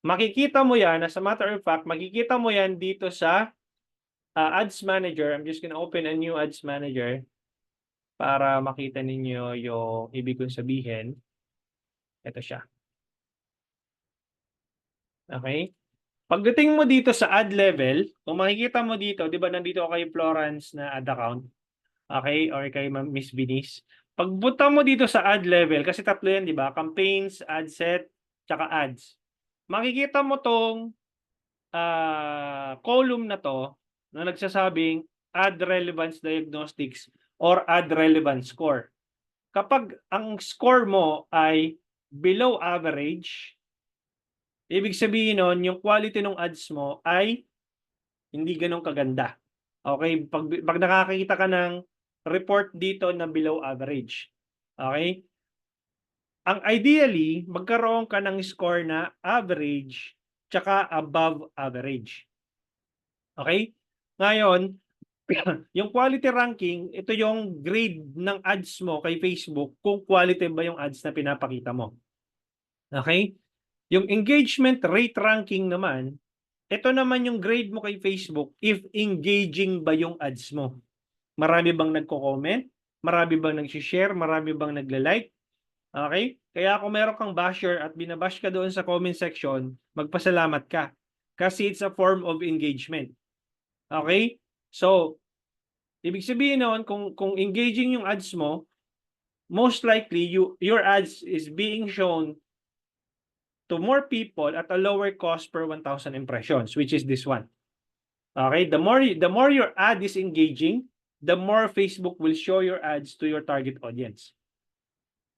Makikita mo yan, as a matter of fact, makikita mo yan dito sa Ads Manager. I'm just gonna open a new Ads Manager para makita ninyo yung ibig kong sabihin. Ito siya. Okay? Pagdating mo dito sa ad level, kung makikita mo dito, di ba nandito kay Florence na ad account? Okay? Or kay Miss Venice. Pagpunta mo dito sa ad level, kasi 3 yan, di ba? Campaigns, ad set, tsaka ads. Makikita mo tong column na to na nagsasabing ad relevance diagnostics or ad relevance score. Kapag ang score mo ay below average, ibig sabihin nun, yung quality ng ads mo ay hindi ganun kaganda. Okay? Pag nakakita ka ng report dito na below average. Okay? Ang ideally, magkaroon ka ng score na average tsaka above average. Okay? Ngayon, yung quality ranking, ito yung grade ng ads mo kay Facebook kung quality ba yung ads na pinapakita mo. Okay? Yung engagement rate ranking naman, ito naman yung grade mo kay Facebook if engaging ba yung ads mo. Marami bang nagko-comment? Marami bang nag-share? Marami bang nagla-like? Okay? Kaya kung meron kang basher at binabash ka doon sa comment section, magpasalamat ka. Kasi it's a form of engagement. Okay? So, ibig sabihin noon, kung engaging yung ads mo, most likely your ads is being shown to more people at a lower cost per 1,000 impressions, which is this one. Okay? The more your ad is engaging, the more Facebook will show your ads to your target audience.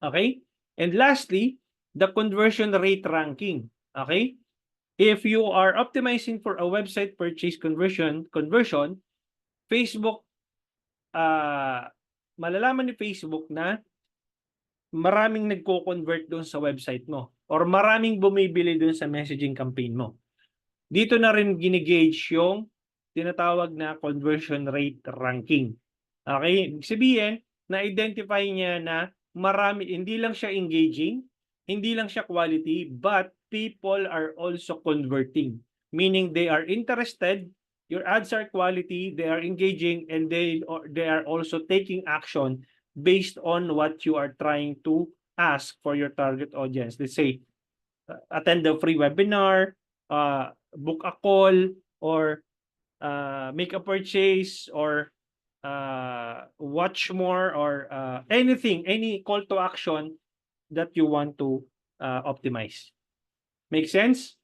Okay? And lastly, the conversion rate ranking. Okay? If you are optimizing for a website purchase conversion, Facebook, malalaman ni Facebook na maraming nagko-convert doon sa website mo or maraming bumibili doon sa messaging campaign mo. Dito na rin ginigauge yung tinatawag na conversion rate ranking. Okay? Ibig sabihin, na-identify niya na marami, hindi lang siya engaging, hindi lang siya quality, but people are also converting. Meaning they are interested, your ads are quality, they are engaging, and they are also taking action based on what you are trying to ask for your target audience. Let's say, attend a free webinar, book a call, or make a purchase, or watch more, or anything, any call to action that you want to optimize. Make sense?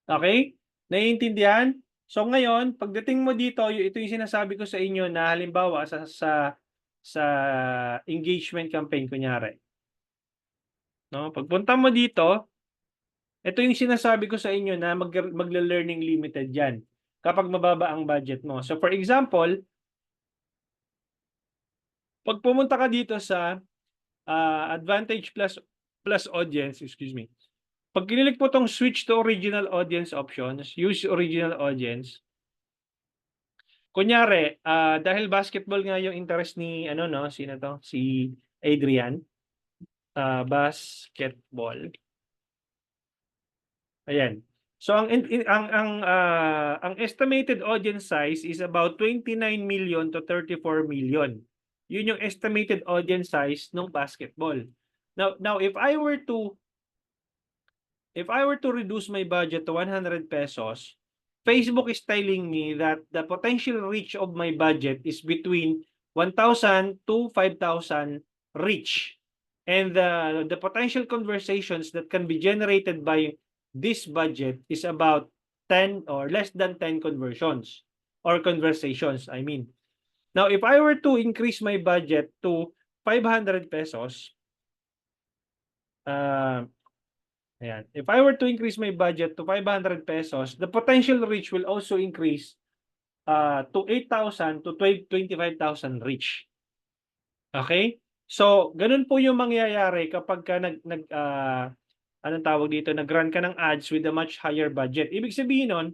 Okay? Naiintindihan? So ngayon, pagdating mo dito, ito yung sinasabi ko sa inyo na halimbawa sa engagement campaign kunyari. No, pagpunta mo dito, ito yung sinasabi ko sa inyo na magle-learning limited 'yan kapag mababa ang budget mo. So for example, pag pumunta ka dito sa Advantage plus audience, excuse me. Pag kinilik po tong switch to original audience options, use original audience. Kunyari, dahil basketball nga yung interest ni ano no, sino to? Si Adrian. Basketball. Ayan. So ang estimated audience size is about 29 million to 34 million. Yun yung estimated audience size ng basketball. Now if I were to reduce my budget to 100 pesos, Facebook is telling me that the potential reach of my budget is between 1,000 to 5,000 reach. And the potential conversations that can be generated by this budget is about 10 or less than 10 conversions or conversations, I mean. Now, if I were to increase my budget to 500 pesos, ayan. If I were to increase my budget to 500 pesos, the potential reach will also increase to 8,000 to 25,000 reach. Okay? So, ganun po yung mangyayari kapag ka anong tawag dito, nag-run ka ng ads with a much higher budget. Ibig sabihin nun,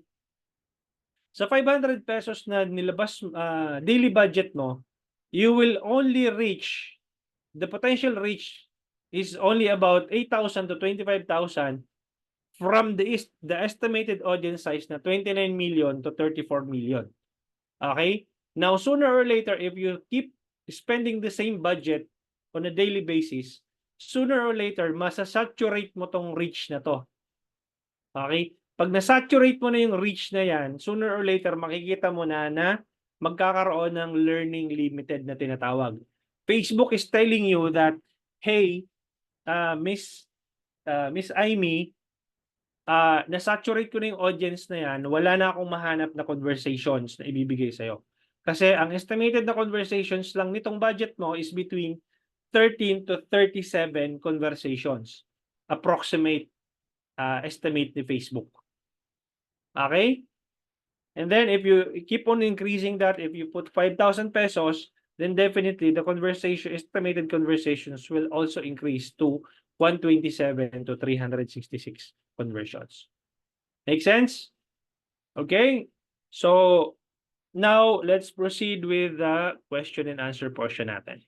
sa 500 pesos na nilabas daily budget mo, you will only reach, the potential reach is only about 8,000 to 25,000 from the estimated audience size na 29 million to 34 million. Okay? Now, sooner or later, if you keep spending the same budget on a daily basis, sooner or later, masasaturate mo tong reach na to. Okay? Pag nasaturate mo na yung reach na yan, sooner or later, makikita mo na magkakaroon ng learning limited na tinatawag. Facebook is telling you that, hey, Miss Amy, nasaturate ko na yung audience na yan, wala na akong mahanap na conversations na ibibigay sa'yo. Kasi ang estimated na conversations lang nitong budget mo is between 13 to 37 conversations. Approximate estimate ni Facebook. Okay? And then if you keep on increasing that, if you put 5,000 pesos, then definitely the estimated conversations will also increase to 127 to 366 conversions. Make sense? Okay? So now let's proceed with the question and answer portion natin.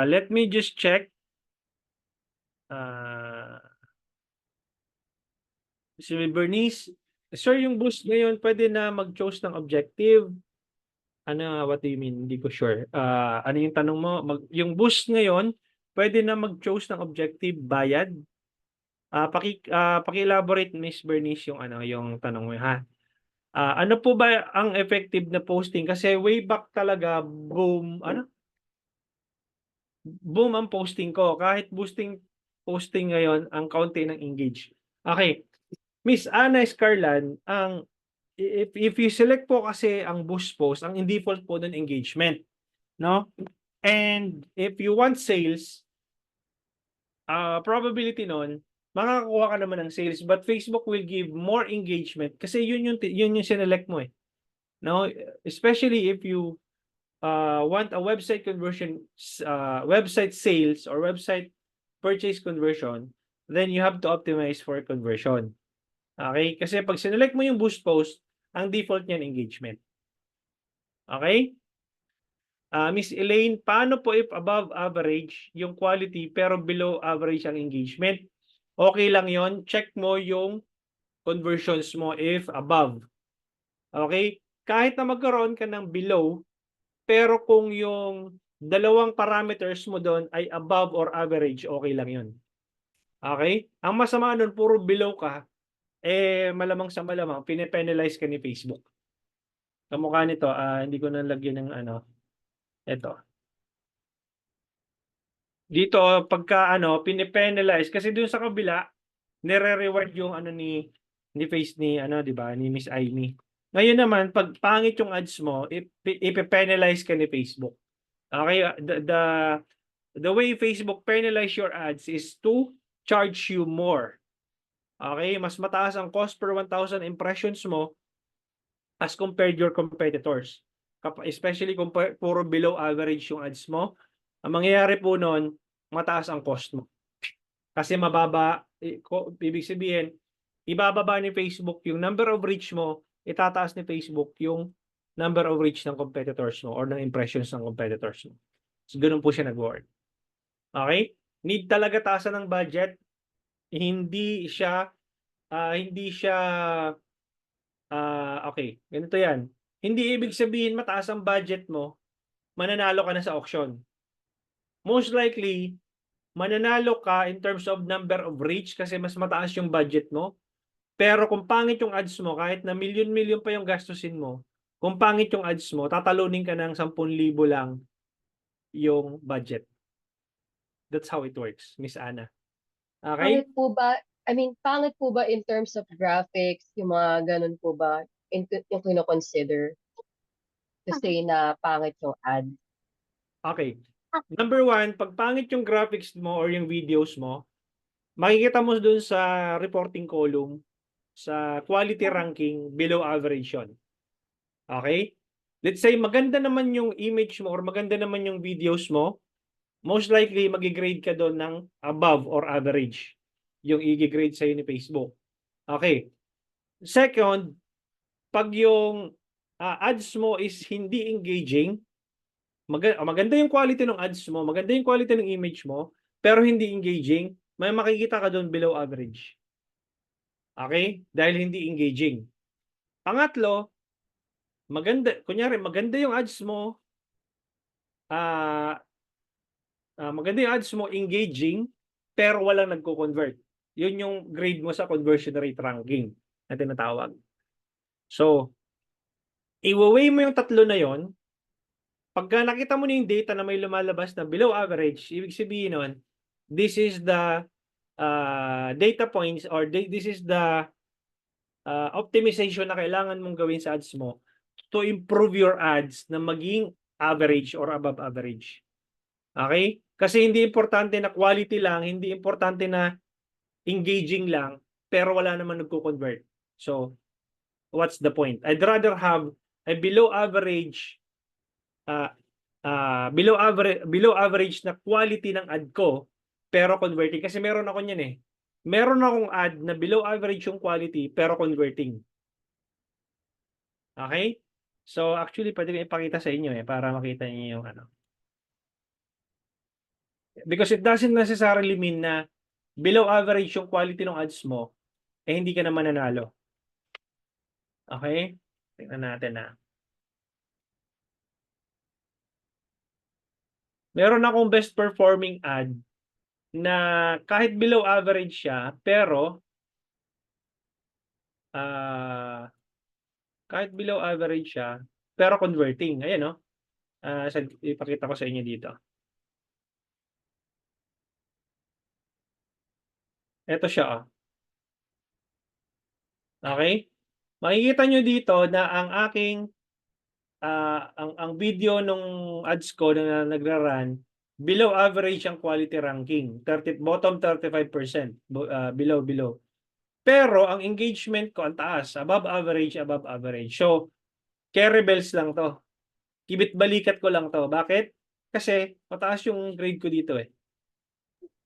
Let me just check. Si Bernice, sir, yung boost ngayon pwede na mag-choose ng objective. Ano, what do you mean? Hindi ko sure. Ano yung tanong mo? Yung boost ngayon, pwede na mag-choose ng objective bayad? Paki-elaborate, Miss Bernice, yung yung tanong mo, ha? Ano po ba ang effective na posting? Kasi way back talaga, boom ang posting ko. Kahit posting ngayon, ang kaunti ng engage. Okay. Miss Ana Escarlan, if you select po kasi ang boost post, ang default po doon engagement, no? And if you want sales, probability noon, makakakuha ka naman ng sales, but Facebook will give more engagement kasi yun yung sinelect mo, no? Especially if you want a website conversion, website sales or website purchase conversion, then you have to optimize for conversion. Okay? Kasi pag sinelect mo yung boost post, ang default niyan engagement. Okay? Miss Elaine, paano po if above average yung quality pero below average ang engagement? Okay lang yon. Check mo yung conversions mo if above. Okay? Kahit na magkaroon ka ng below, pero kung yung dalawang parameters mo doon ay above or average, okay lang yun. Okay? Ang masama nun, puro below ka, malamang sa malamang, pinipenalize ka ni Facebook. Kamukha nito, hindi ko nalagyan ng ito. Dito, pagka pinipenalize, kasi dun sa kabila, nire-reward yung ni di ba, ni Miss Amy. Ngayon naman, pag pangit yung ads mo, ipe-penalize ka ni Facebook. Okay, the way Facebook penalize your ads is to charge you more. Okay, mas mataas ang cost per 1,000 impressions mo as compared your competitors. Especially kung puro below average yung ads mo, ang mangyayari po noon, mataas ang cost mo. Kasi mababa, ibig sabihin, ibababa ni Facebook yung number of reach mo, itataas ni Facebook yung number of reach ng competitors mo or ng impressions ng competitors mo. So, ganun po siya nag-work. Okay? Need talaga taasan ng budget. Hindi siya, okay, ganito yan. Hindi ibig sabihin mataas ang budget mo, mananalo ka na sa auction. Most likely, mananalo ka in terms of number of reach kasi mas mataas yung budget mo. Pero kung pangit yung ads mo, kahit na milyon-milyon pa yung gastusin mo, kung pangit yung ads mo, tatalunin ka ng 10,000 lang yung budget. That's how it works, Miss Ana. Okay? Pangit po ba, pangit po ba in terms of graphics, yung mga ganun po ba, yung kino-consider to say na pangit yung ad? Okay. Number one, pag pangit yung graphics mo or yung videos mo, makikita mo dun sa reporting column, sa quality ranking, below average yun. Okay? Let's say, maganda naman yung image mo or maganda naman yung videos mo, most likely, mag-grade ka doon ng above or average. Yung i-grade sa'yo ni Facebook. Okay. Second, pag yung ads mo is hindi engaging, maganda yung quality ng ads mo, maganda yung quality ng image mo, pero hindi engaging, may makikita ka doon below average. Okay? Dahil hindi engaging. Pangatlo, kunyari, maganda yung ads mo, maganda yung ads mo, engaging, pero walang nagko-convert. Yun yung grade mo sa conversion rate ranking na tinatawag. So, i-weigh mo yung tatlo na yon. Pagka nakita mo na yung data na may lumalabas na below average, ibig sabihin nun, this is the data points or this is the optimization na kailangan mong gawin sa ads mo to improve your ads na maging average or above average. Okay? Kasi hindi importante na quality lang, hindi importante na engaging lang, pero wala naman nagko-convert. So, what's the point? I'd rather have a below average below average na quality ng ad ko pero converting kasi meron ako niyan eh. Meron akong ad na below average yung quality pero converting. Okay? So actually pwede ko ipakita sa inyo para makita niyo yung Because it doesn't necessarily mean na below average yung quality ng ads mo hindi ka na mananalo. Okay? Tingnan natin Meron akong best performing ad na kahit below average siya, pero kahit below average siya, pero converting. Ayan, ipakita ko sa inyo dito. Ito siya, Okay? Makikita nyo dito na ang aking ang video nung ads ko na nagra-run, below average ang quality ranking. Bottom 35%. Below. Pero ang engagement ko ang taas. Above average. So, carry bells lang to. Kibit-balikat ko lang to. Bakit? Kasi mataas yung grade ko dito eh.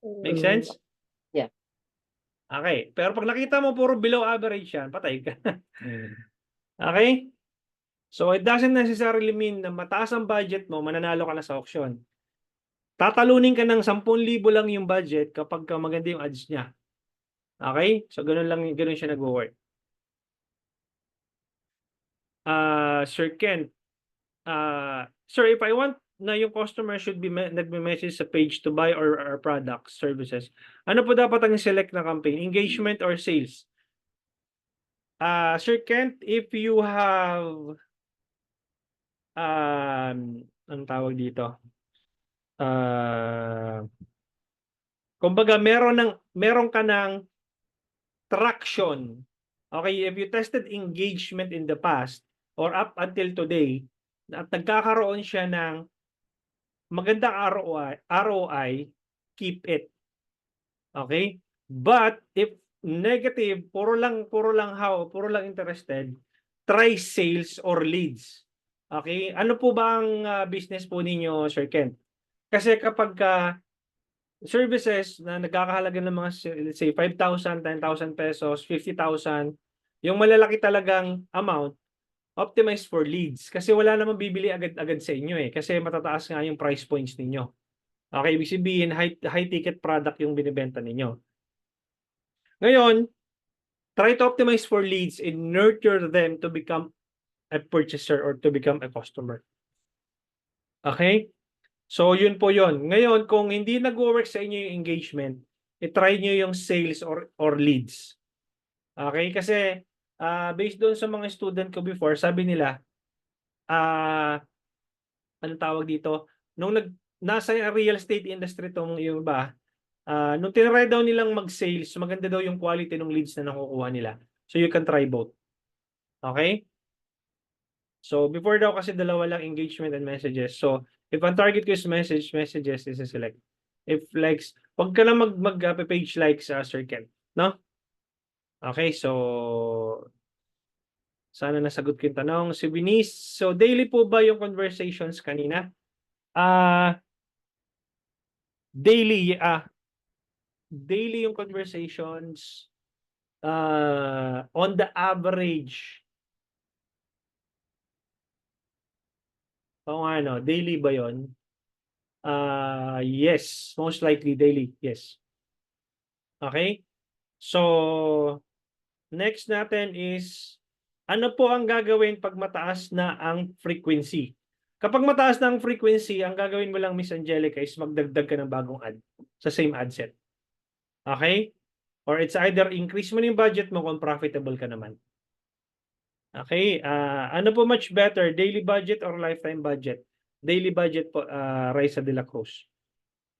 Make sense? Yeah. Okay. Pero pag nakita mo puro below average yan, patay ka. Okay? So, it doesn't necessarily mean na mataas ang budget mo, mananalo ka na sa auction. Tatalunin ka ng 10,000 lang yung budget kapag maganda yung ads niya. Okay? So, ganun siya nag-work. Sir Ken, sir, if I want na yung customer should be nagme-message sa page to buy or products, services, ano po dapat ang select na campaign? Engagement or sales? Sir Kent, if you have anong tawag dito? Kumbaga meron ka ng traction. Okay, if you tested engagement in the past or up until today, at nagkakaroon siya ng magandang ROI, keep it. Okay? But if negative, puro lang interested, try sales or leads. Okay? Ano po ba ang business po ninyo, Sir Kent? Kasi kapag services na nagkakahalaga ng mga, let's say, 5,000, 10,000 pesos, 50,000, yung malalaki talagang amount, optimize for leads. Kasi wala namang bibili agad-agad sa inyo eh. Kasi matataas nga yung price points ninyo. Okay, ibig sabihin, high ticket product yung binibenta ninyo. Ngayon, try to optimize for leads and nurture them to become a purchaser or to become a customer. Okay? So, yun po yun. Ngayon, kung hindi nag-work sa inyo yung engagement, i-try nyo yung sales or leads. Okay? Kasi, based doon sa mga student ko before, sabi nila, anong tawag dito? Nung nasa real estate industry tong yung iba, nung tinry daw nilang mag-sales, maganda daw yung quality ng leads na nakukuha nila. So, you can try both. Okay? So, before daw kasi dalawa lang engagement and messages. So, if ang target ko is messages is select. If likes, wag ka lang mag-page likes sa Sir Ken. No? Okay, so sana nasagot ko yung tanong. Si Venice, so daily po ba yung conversations kanina? Daily, daily yung conversations on the average. Daily ba yun? Yes, most likely daily, yes. Okay? So, next natin is, ano po ang gagawin pag mataas na ang frequency? Kapag mataas na ang frequency, ang gagawin mo lang, Miss Angelica, is magdagdag ka ng bagong ad sa same ad set. Okay? Or it's either increase mo yung budget mo kung profitable ka naman. Okay? Ano po much better, daily budget or lifetime budget? Daily budget po, Raisa de la Cruz.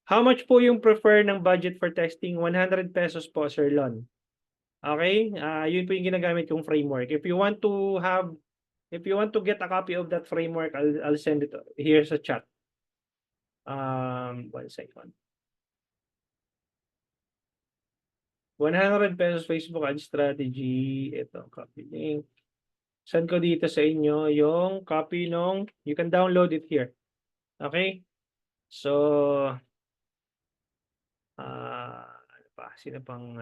How much po yung prefer ng budget for testing? 100 pesos po, Sir Lon. Okay? Yun po yung ginagamit kong framework. If you want to get a copy of that framework, I'll send it here sa chat. 1 second. 100 pesos Facebook ad strategy. Ito, copy link. Send ko dito sa inyo yung copy nung, you can download it here. Okay? So, sino pang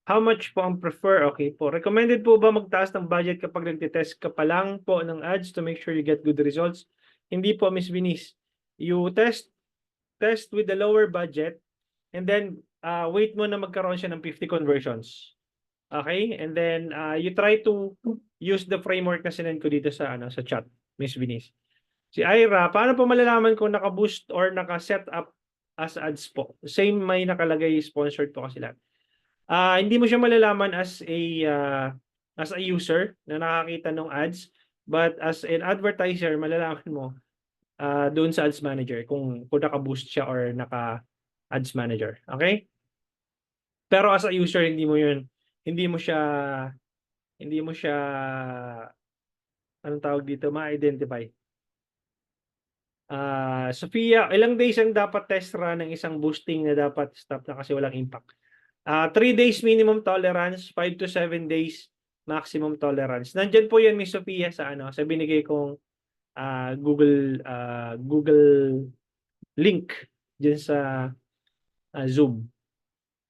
how much po ang prefer? Okay po. Recommended po ba magtaas ng budget kapag nagtitest ka pa lang po ng ads to make sure you get good results? Hindi po, Miss Venice. You test with the lower budget and then wait mo na magkaroon siya ng 50 conversions. Okay? And then you try to use the framework na sinend ko dito sa chat, Miss Venice. Si Ira, paano po malalaman kung naka-boost or naka-set up as ads po? Same, may nakalagay sponsored po kasi lahat. Hindi mo siya malalaman as a user na nakakita ng ads, but as an advertiser, malalaman mo doon sa ads manager kung naka-boost siya or naka-ads manager. Okay? Pero as a user, hindi mo siya anong tawag dito, ma-identify. Sophia, ilang days ang dapat test run ng isang boosting na dapat stop na kasi walang impact? 3 days minimum tolerance, 5 to 7 days maximum tolerance. Nandyan po yan, Miss Sophia, sa binigay kong Google link dyan sa Zoom.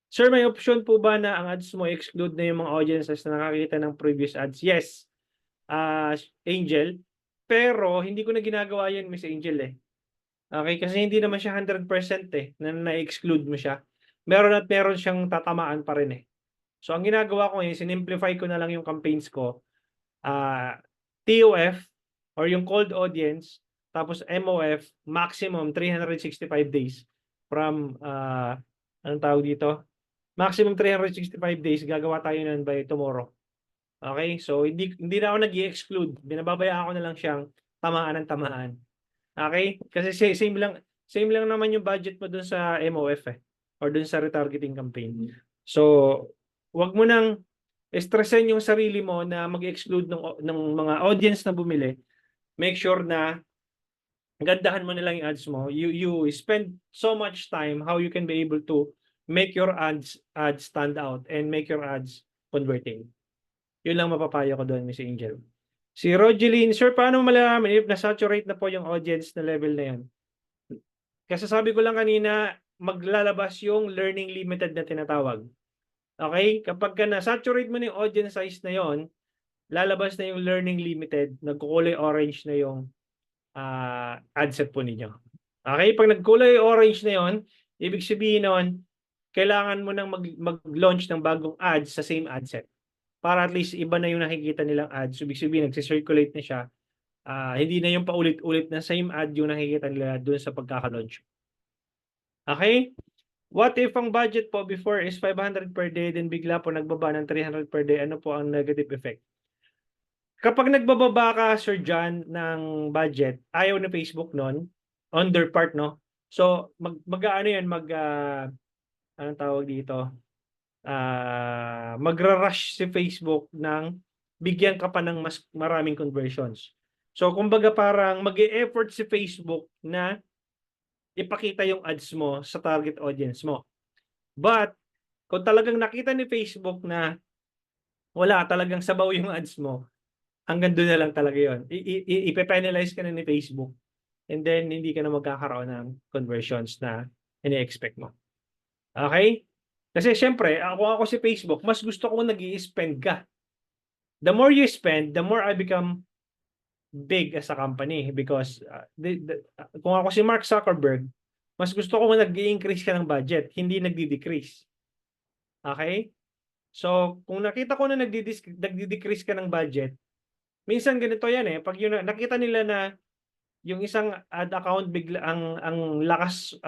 Sir, may option po ba na ang ads mo exclude na yung mga audiences na nakakita ng previous ads? Yes, Angel. Pero hindi ko na ginagawa yun, Miss Angel eh. Okay, kasi hindi naman siya 100% na na-exclude mo siya. Meron siyang tatamaan pa rin eh. So ang ginagawa ko ngayon, sinimplify ko na lang yung campaigns ko. TOF or yung cold audience, Tapos MOF, maximum 365 days from, anong tawag dito? Maximum 365 days, gagawa tayo nun by tomorrow. Okay? So, hindi na ako nag-i-exclude. Binababayaan ko na lang siyang tamaan ng tamaan. Okay? Kasi same lang naman yung budget mo dun sa MOF or dun sa retargeting campaign. So, wag mo nang stressin yung sarili mo na mag-exclude ng mga audience na bumili. Make sure na gandahan mo na lang yung ads mo. You spend so much time how you can be able to make your ads stand out and make your ads converting. Yun lang mapapayo ko doon, Miss Angel. Si Rogeline, sir, paano malalaman if na-saturate na po yung audience na level na yan? Kasi sabi ko lang kanina, maglalabas yung learning limited na tinatawag. Okay? Kapag na-saturate mo na yung audience size na yon, lalabas na yung learning limited, nagkukulay orange na yung ad set po ninyo. Okay? Pag nagkulay orange na yon, ibig sabihin nun, kailangan mo nang mag-launch ng bagong ads sa same ad set. Para at least iba na yung nakikita nilang ads. Ibig sabihin, nagsisirculate na siya. Hindi na yung paulit-ulit na same ad yung nakikita nila doon sa pagkaka-launch. Okay? What if ang budget po before is 500 per day, then bigla po nagbaba ng 300 per day? Ano po ang negative effect? Kapag nagbababa ka, Sir John, ng budget, ayaw na Facebook nun, on their part, no? So, mag-ano yan, anong tawag dito? Magra-rush si Facebook ng bigyan ka pa ng mas maraming conversions. So, kumbaga parang mag-e-effort si Facebook na ipakita yung ads mo sa target audience mo. But, kung talagang nakita ni Facebook na wala, talagang sabaw yung ads mo, hanggang doon na lang talaga yun. Ipe-penalize ka na ni Facebook. And then, hindi ka na magkakaroon ng conversions na ini-expect mo. Okay? Kasi syempre, ako si Facebook, mas gusto ko nag-i-spend ka. The more you spend, the more I become big as a company. Because kung ako si Mark Zuckerberg, mas gusto ko nag-i-increase ka ng budget, hindi nagdi-decrease. Okay? So, kung nakita ko na nagdi-decrease ka ng budget, minsan ganito yan eh. Pag nakita nila na yung isang ad account bigla ang lakas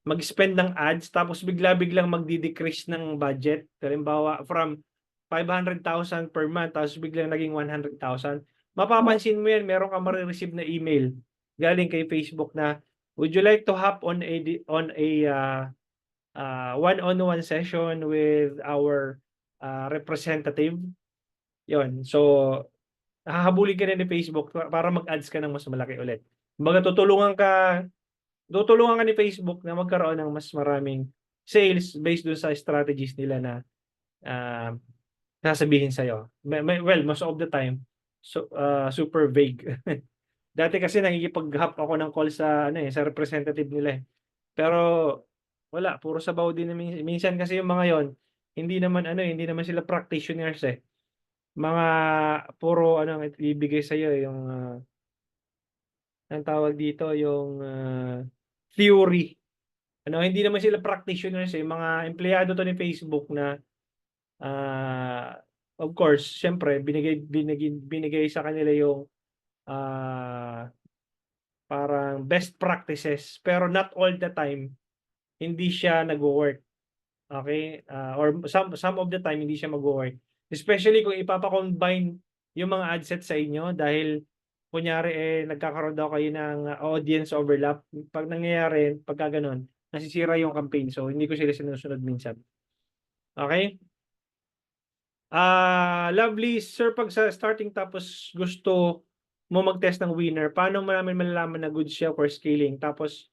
mag-spend ng ads tapos biglang magdi-decrease ng budget. Halimbawa from 500,000 per month tapos biglang naging 100,000. Mapapansin mo yan, meron ka ma-receive na email galing kay Facebook na, would you like to hop on a one-on-one session with our representative? Yon. So, hahabulin ka na ni Facebook para mag-ads ka ng mas malaki ulit. Kumbaga tutulungan ka ni Facebook na magkaroon ng mas maraming sales based doon sa strategies nila na sasabihin sa'yo. Well, most of the time, super vague. Dati kasi nakikipag-hop ako ng call sa representative nila eh. Pero wala, puro sabaw din minsan kasi yung mga yon, hindi naman sila practitioners eh. Mga puro ibibigay sa iyo yung ang tawag dito yung theory. Hindi naman sila practitioners eh, mga empleyado to ni Facebook na of course, syempre binigay sa kanila yung parang best practices, pero not all the time hindi siya nagwo-work. Okay? Or some of the time hindi siya magwo-work. Especially kung ipapa-combine yung mga ad set sa inyo dahil kunyari nagkakaroon daw kayo ng audience overlap. Pag nangyayari, pagka ganun, nasisira yung campaign. So, hindi ko sila sinusunod minsan. Okay? Lovely. Sir, pag sa starting tapos gusto mo mag-test ng winner, paano namin malalaman na good siya for scaling? Tapos,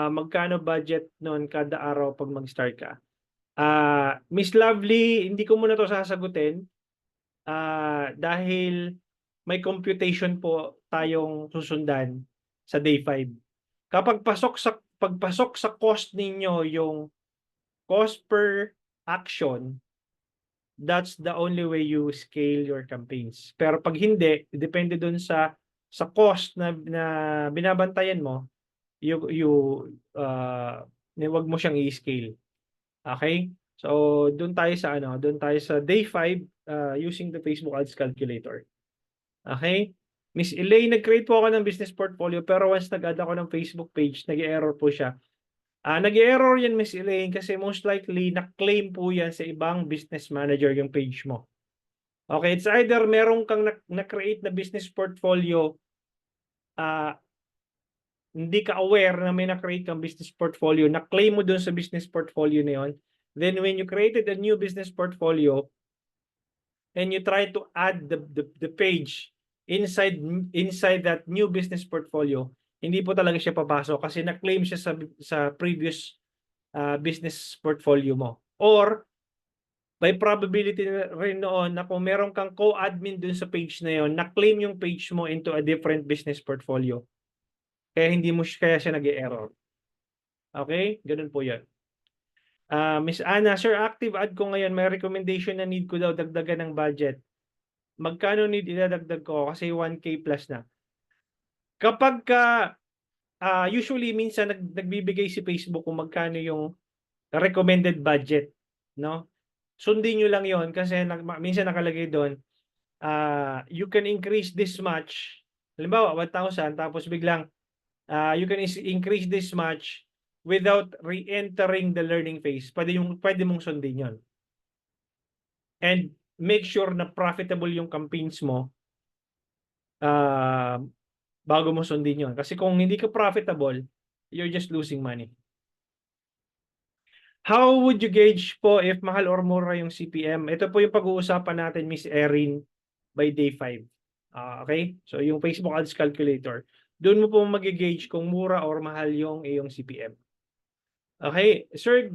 magkano budget noon kada araw pag mag-start ka? Miss Lovely, hindi ko muna to sasagutin dahil may computation po tayong susundan sa day 5. Pagpasok sa cost ninyo yung cost per action, that's the only way you scale your campaigns. Pero pag hindi, depende dun sa cost na binabantayan mo, wag mo siyang i-scale. Okay? So, doon tayo sa day 5 using the Facebook Ads Calculator. Okay? Miss Elaine, nag-create po ako ng business portfolio pero once nag-add ako ng Facebook page, nag-error po siya. Nag-error yan, Miss Elaine, kasi most likely na-claim po yan sa ibang business manager yung page mo. Okay, it's either meron kang na-create na business portfolio, hindi ka aware na may na-create kang business portfolio, na-claim mo dun sa business portfolio na yun. Then when you created a new business portfolio and you try to add the page inside that new business portfolio, hindi po talaga siya papasok kasi na-claim siya sa previous business portfolio mo. Or by probability rin noon na kung meron kang co-admin dun sa page na yon, na-claim yung page mo into a different business portfolio. Kaya kaya siya nag-error. Okay? Ganun po yan. Miss Ana, Sir, active ad ko ngayon. May recommendation na need ko daw dagdagan ng budget. Magkano need idadagdag ko? Kasi 1K plus na. Kapag usually minsan nagbibigay si Facebook kung magkano yung recommended budget, no? Sundin nyo lang yon kasi minsan nakalagay doon, you can increase this much. Halimbawa, 1,000, tapos biglang, you can increase this much without re-entering the learning phase. Pwede mong sundin yon. And make sure na profitable yung campaigns mo bago mo sundin yon. Kasi kung hindi ka profitable, you're just losing money. How would you gauge po if mahal or mura yung CPM? Ito po yung pag-uusapan natin, Miss Erin, by day 5. Okay? So yung Facebook Ads Calculator. Doon mo po mag-gauge kung mura or mahal yung iyong CPM. Okay? Sir,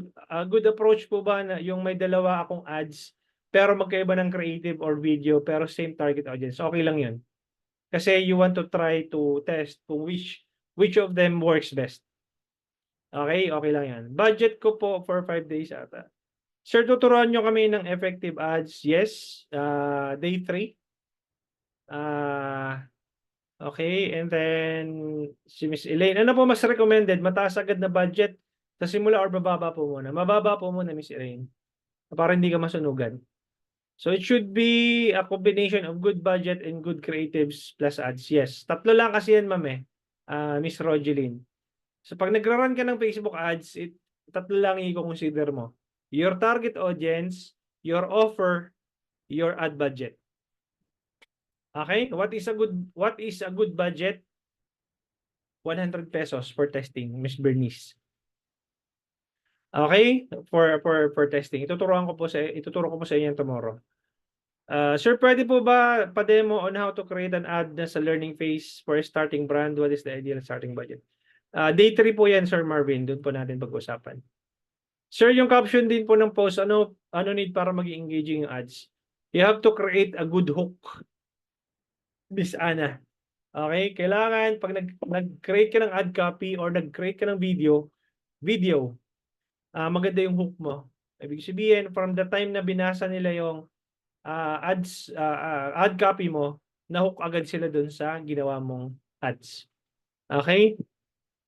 good approach po ba na yung may dalawa akong ads pero magkaiba ng creative or video pero same target audience? Okay lang yun. Kasi you want to try to test kung which of them works best. Okay? Okay lang yan. Budget ko po for 5 days ata. Sir, tuturuan nyo kami ng effective ads. Yes. Day 3. Okay. And then, si Miss Elaine. Ano po mas recommended? Mataas agad na budget sa simula or bababa po muna? Mababa po muna, Miss Elaine. Para hindi ka masunugan. So, it should be a combination of good budget and good creatives plus ads. Yes. Tatlo lang kasi yan, ma'am Miss Rogeline. So pag nagra-run ka ng Facebook ads, tatlo lang i-consider mo. Your target audience, your offer, your ad budget. Okay? What is a good budget? 100 pesos for testing, Miss Bernice. Okay? For testing. Ituturo ko po sa inyo tomorrow. Sir, pwede po ba pa-demo on how to create an ad na sa learning phase for a starting brand? What is the ideal starting budget? Day 3 po yan, Sir Marvin. Doon po natin pag-usapan. Sir, yung caption din po ng post, ano need para maging engaging yung ads? You have to create a good hook, Miss Ana. Okay? Kailangan, pag nag-create ka ng ad copy or nag-create ka ng video, maganda yung hook mo. Ibig sabihin, from the time na binasa nila yung ad copy mo, na-hook agad sila dun sa ginawa mong ads. Okay?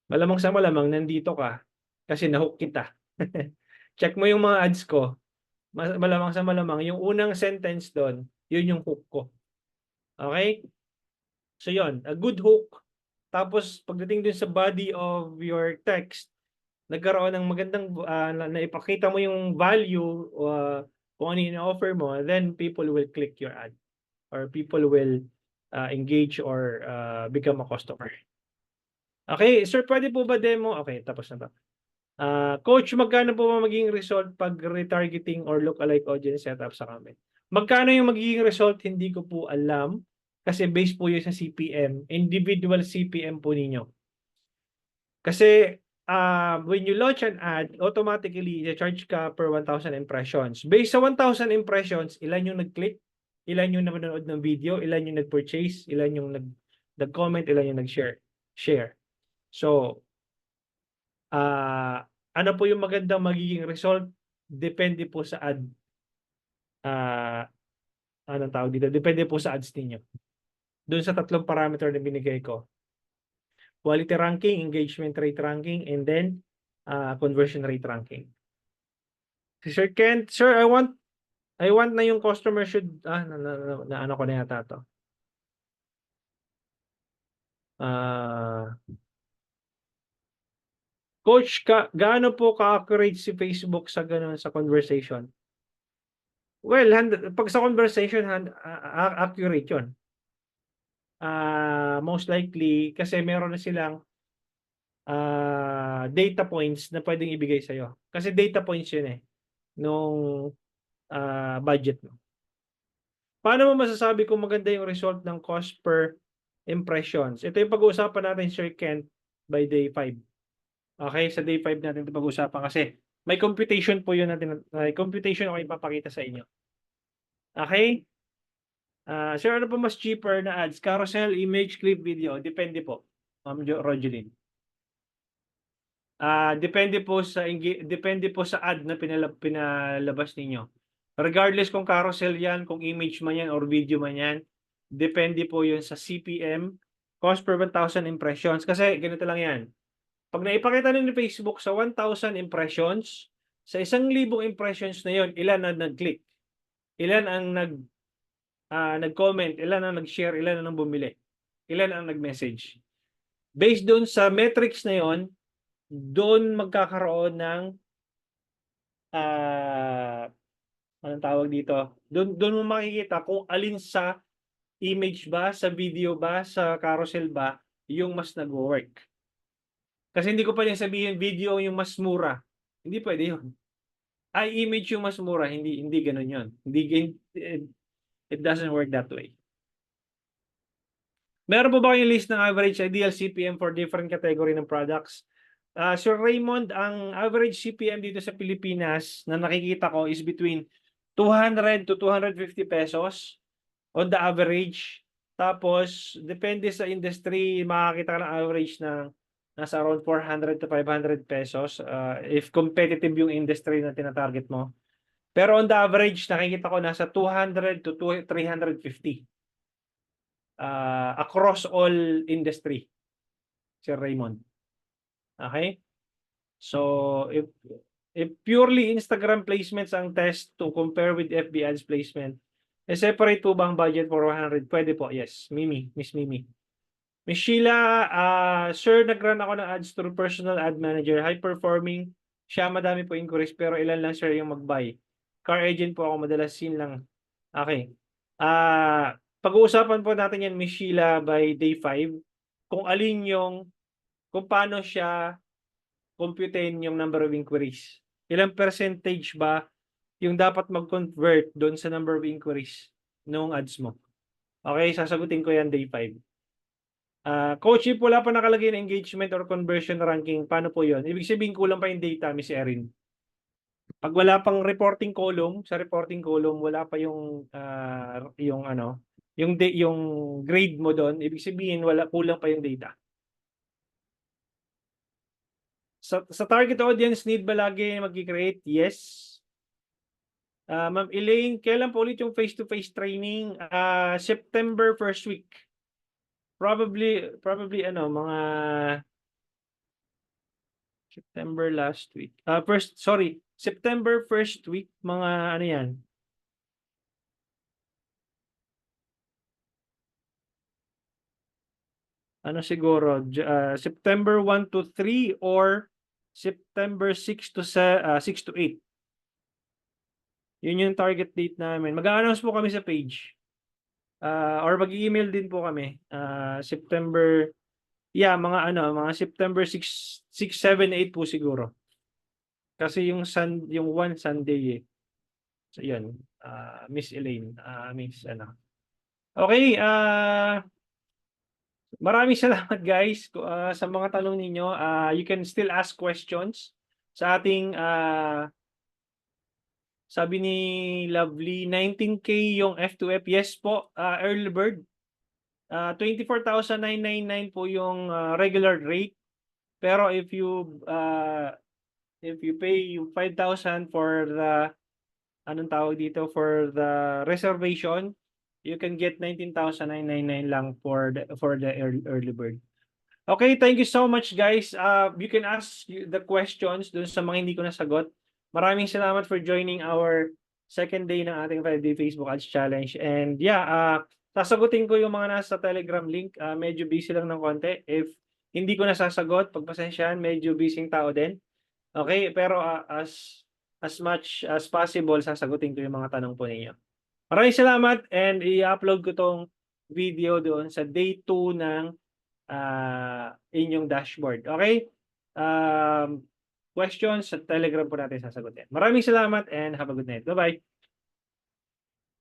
Malamang sa malamang, nandito ka kasi na-hook kita. Check mo yung mga ads ko. Malamang sa malamang, yung unang sentence doon, yun yung hook ko. Okay? So yun, a good hook. Tapos pagdating dun sa body of your text, nagkaroon ng magandang, naipakita mo yung value kung ano yung offer mo, then people will click your ad or people will engage or become a customer. Okay, sir, pwede po ba demo? Okay, tapos na ba? Coach, magkano po magiging result pag retargeting or lookalike audience setup sa comment? Magkano yung magiging result? Hindi ko po alam kasi based po yun sa CPM, individual CPM po ninyo. Kasi when you launch an ad, automatically i-charge ka per 1,000 impressions. Based sa 1,000 impressions, ilan yung nag-click, ilan yung nanonood ng video, ilan yung nag-purchase, ilan yung nag-comment, ilan yung nag-share. So, ano po yung magandang magiging result? Depende po sa ad. Anong tawag dito? Depende po sa ads ninyo. Doon sa tatlong parameter na binigay ko. Quality ranking, engagement rate ranking, and then conversion rate ranking. Si Sir Kent, sir, I want na yung customer should, ano ko na yata to. Ah, Coach, gaano po ka-accurate si Facebook sa ganun sa conversation? Well, pag sa conversation, accurate yun. Most likely, kasi meron na silang data points na pwedeng ibigay sa'yo. Kasi data points yun eh, nung budget mo. Paano mo masasabi kung maganda yung result ng cost per impressions? Ito yung pag-uusapan natin, Sir Kent, by day 5. Okay, sa day 5 natin ito pag-uusapan kasi may computation po yun natin. May computation ako ipapakita sa inyo. Okay? Sir, ano po mas cheaper na ads? Carousel, image, clip, video? Depende po, Ma'am Rogeline. Depende po sa ad na pinalabas ninyo. Regardless kung carousel yan, kung image man yan, or video man yan, depende po yun sa CPM, cost per 1,000 impressions. Kasi ganito lang yan. Pag naipakita nun ni Facebook sa 1,000 impressions, sa 1,000 impressions na yun, ilan ang nag-click? Ilan ang nag-comment? Ilan ang nag-share? Ilan ang bumili? Ilan ang nag-message? Based doon sa metrics na yun, doon magkakaroon ng anong tawag dito? Doon mo makikita kung alin sa image ba, sa video ba, sa carousel ba, yung mas nag-work. Kasi hindi ko pwedeng sabihin video yung mas mura. Hindi pwede yun. Ay, image yung mas mura. Hindi ganun yun. It doesn't work that way. Meron po ba kayong list ng average ideal CPM for different category ng products? Sir Raymond, ang average CPM dito sa Pilipinas na nakikita ko is between 200 to 250 pesos on the average. Tapos, depende sa industry, makakita ka ng average na nasa around 400 to 500 pesos if competitive yung industry na tinatarget mo. Pero on the average, nakikita ko nasa 200 to 350 across all industry, Sir Raymond. Okay? So, if purely Instagram placements ang test to compare with FB ads placement, separate po ba ang budget for 100? Pwede po, yes. Miss Mimi. Miss Sheila, sir, nag-run ako ng ads through personal ad manager. High performing. Siya, madami po inquiries, pero ilan lang, sir, yung mag-buy. Car agent po ako, madalas sin lang. Okay. Pag-uusapan po natin yan, Miss Sheila, by day 5. Kung paano siya computein yung number of inquiries. Ilang percentage ba yung dapat mag-convert doon sa number of inquiries nung ads mo? Okay, sasagutin ko yan day 5. Coach, if wala pa nakalagay na engagement or conversion ranking, paano po yon? Ibig sabihin kulang pa yung data, Miss Erin. Pag wala pang reporting column, sa reporting column wala pa yung yung grade mo doon, ibig sabihin kulang pa yung data. Sa target audience need ba lagi mag-create? Yes. Ma'am Elaine, kailan po ulit yung face-to-face training? September first week. Probably mga September last week. September first week, mga ano yan? Ano siguro, September 1 to 3 or September 6 to 8. Yun yung target date namin. Mag-a-announce po kami sa page. Or mag-email din po kami. September, mga September 6, 7, 8 po siguro. Kasi yung 1 Sunday eh. So yun, Miss Elaine, Okay, maraming salamat guys sa mga tanong ninyo. You can still ask questions sa ating sabi ni Lovely, 19K yung F2F. Yes po, early bird. 24,999 po yung regular rate. Pero if you pay yung 5,000 for the for the reservation, you can get 19,999 lang for the early bird. Okay, thank you so much guys. You can ask the questions dun sa mga hindi ko nasagot. Maraming salamat for joining our second day ng ating 5-day Facebook Ads Challenge. And Sasagutin ko yung mga nasa Telegram link. Medyo busy lang ng konti. If hindi ko nasasagot, pagpasensyahan, medyo busy tao din. Okay, pero as much as possible, sasagutin ko yung mga tanong po ninyo. Maraming salamat and i-upload ko tong video doon sa day 2 ng inyong dashboard. Okay? Questions sa Telegram po natin sasagutin. Maraming salamat and have a good night. Bye-bye.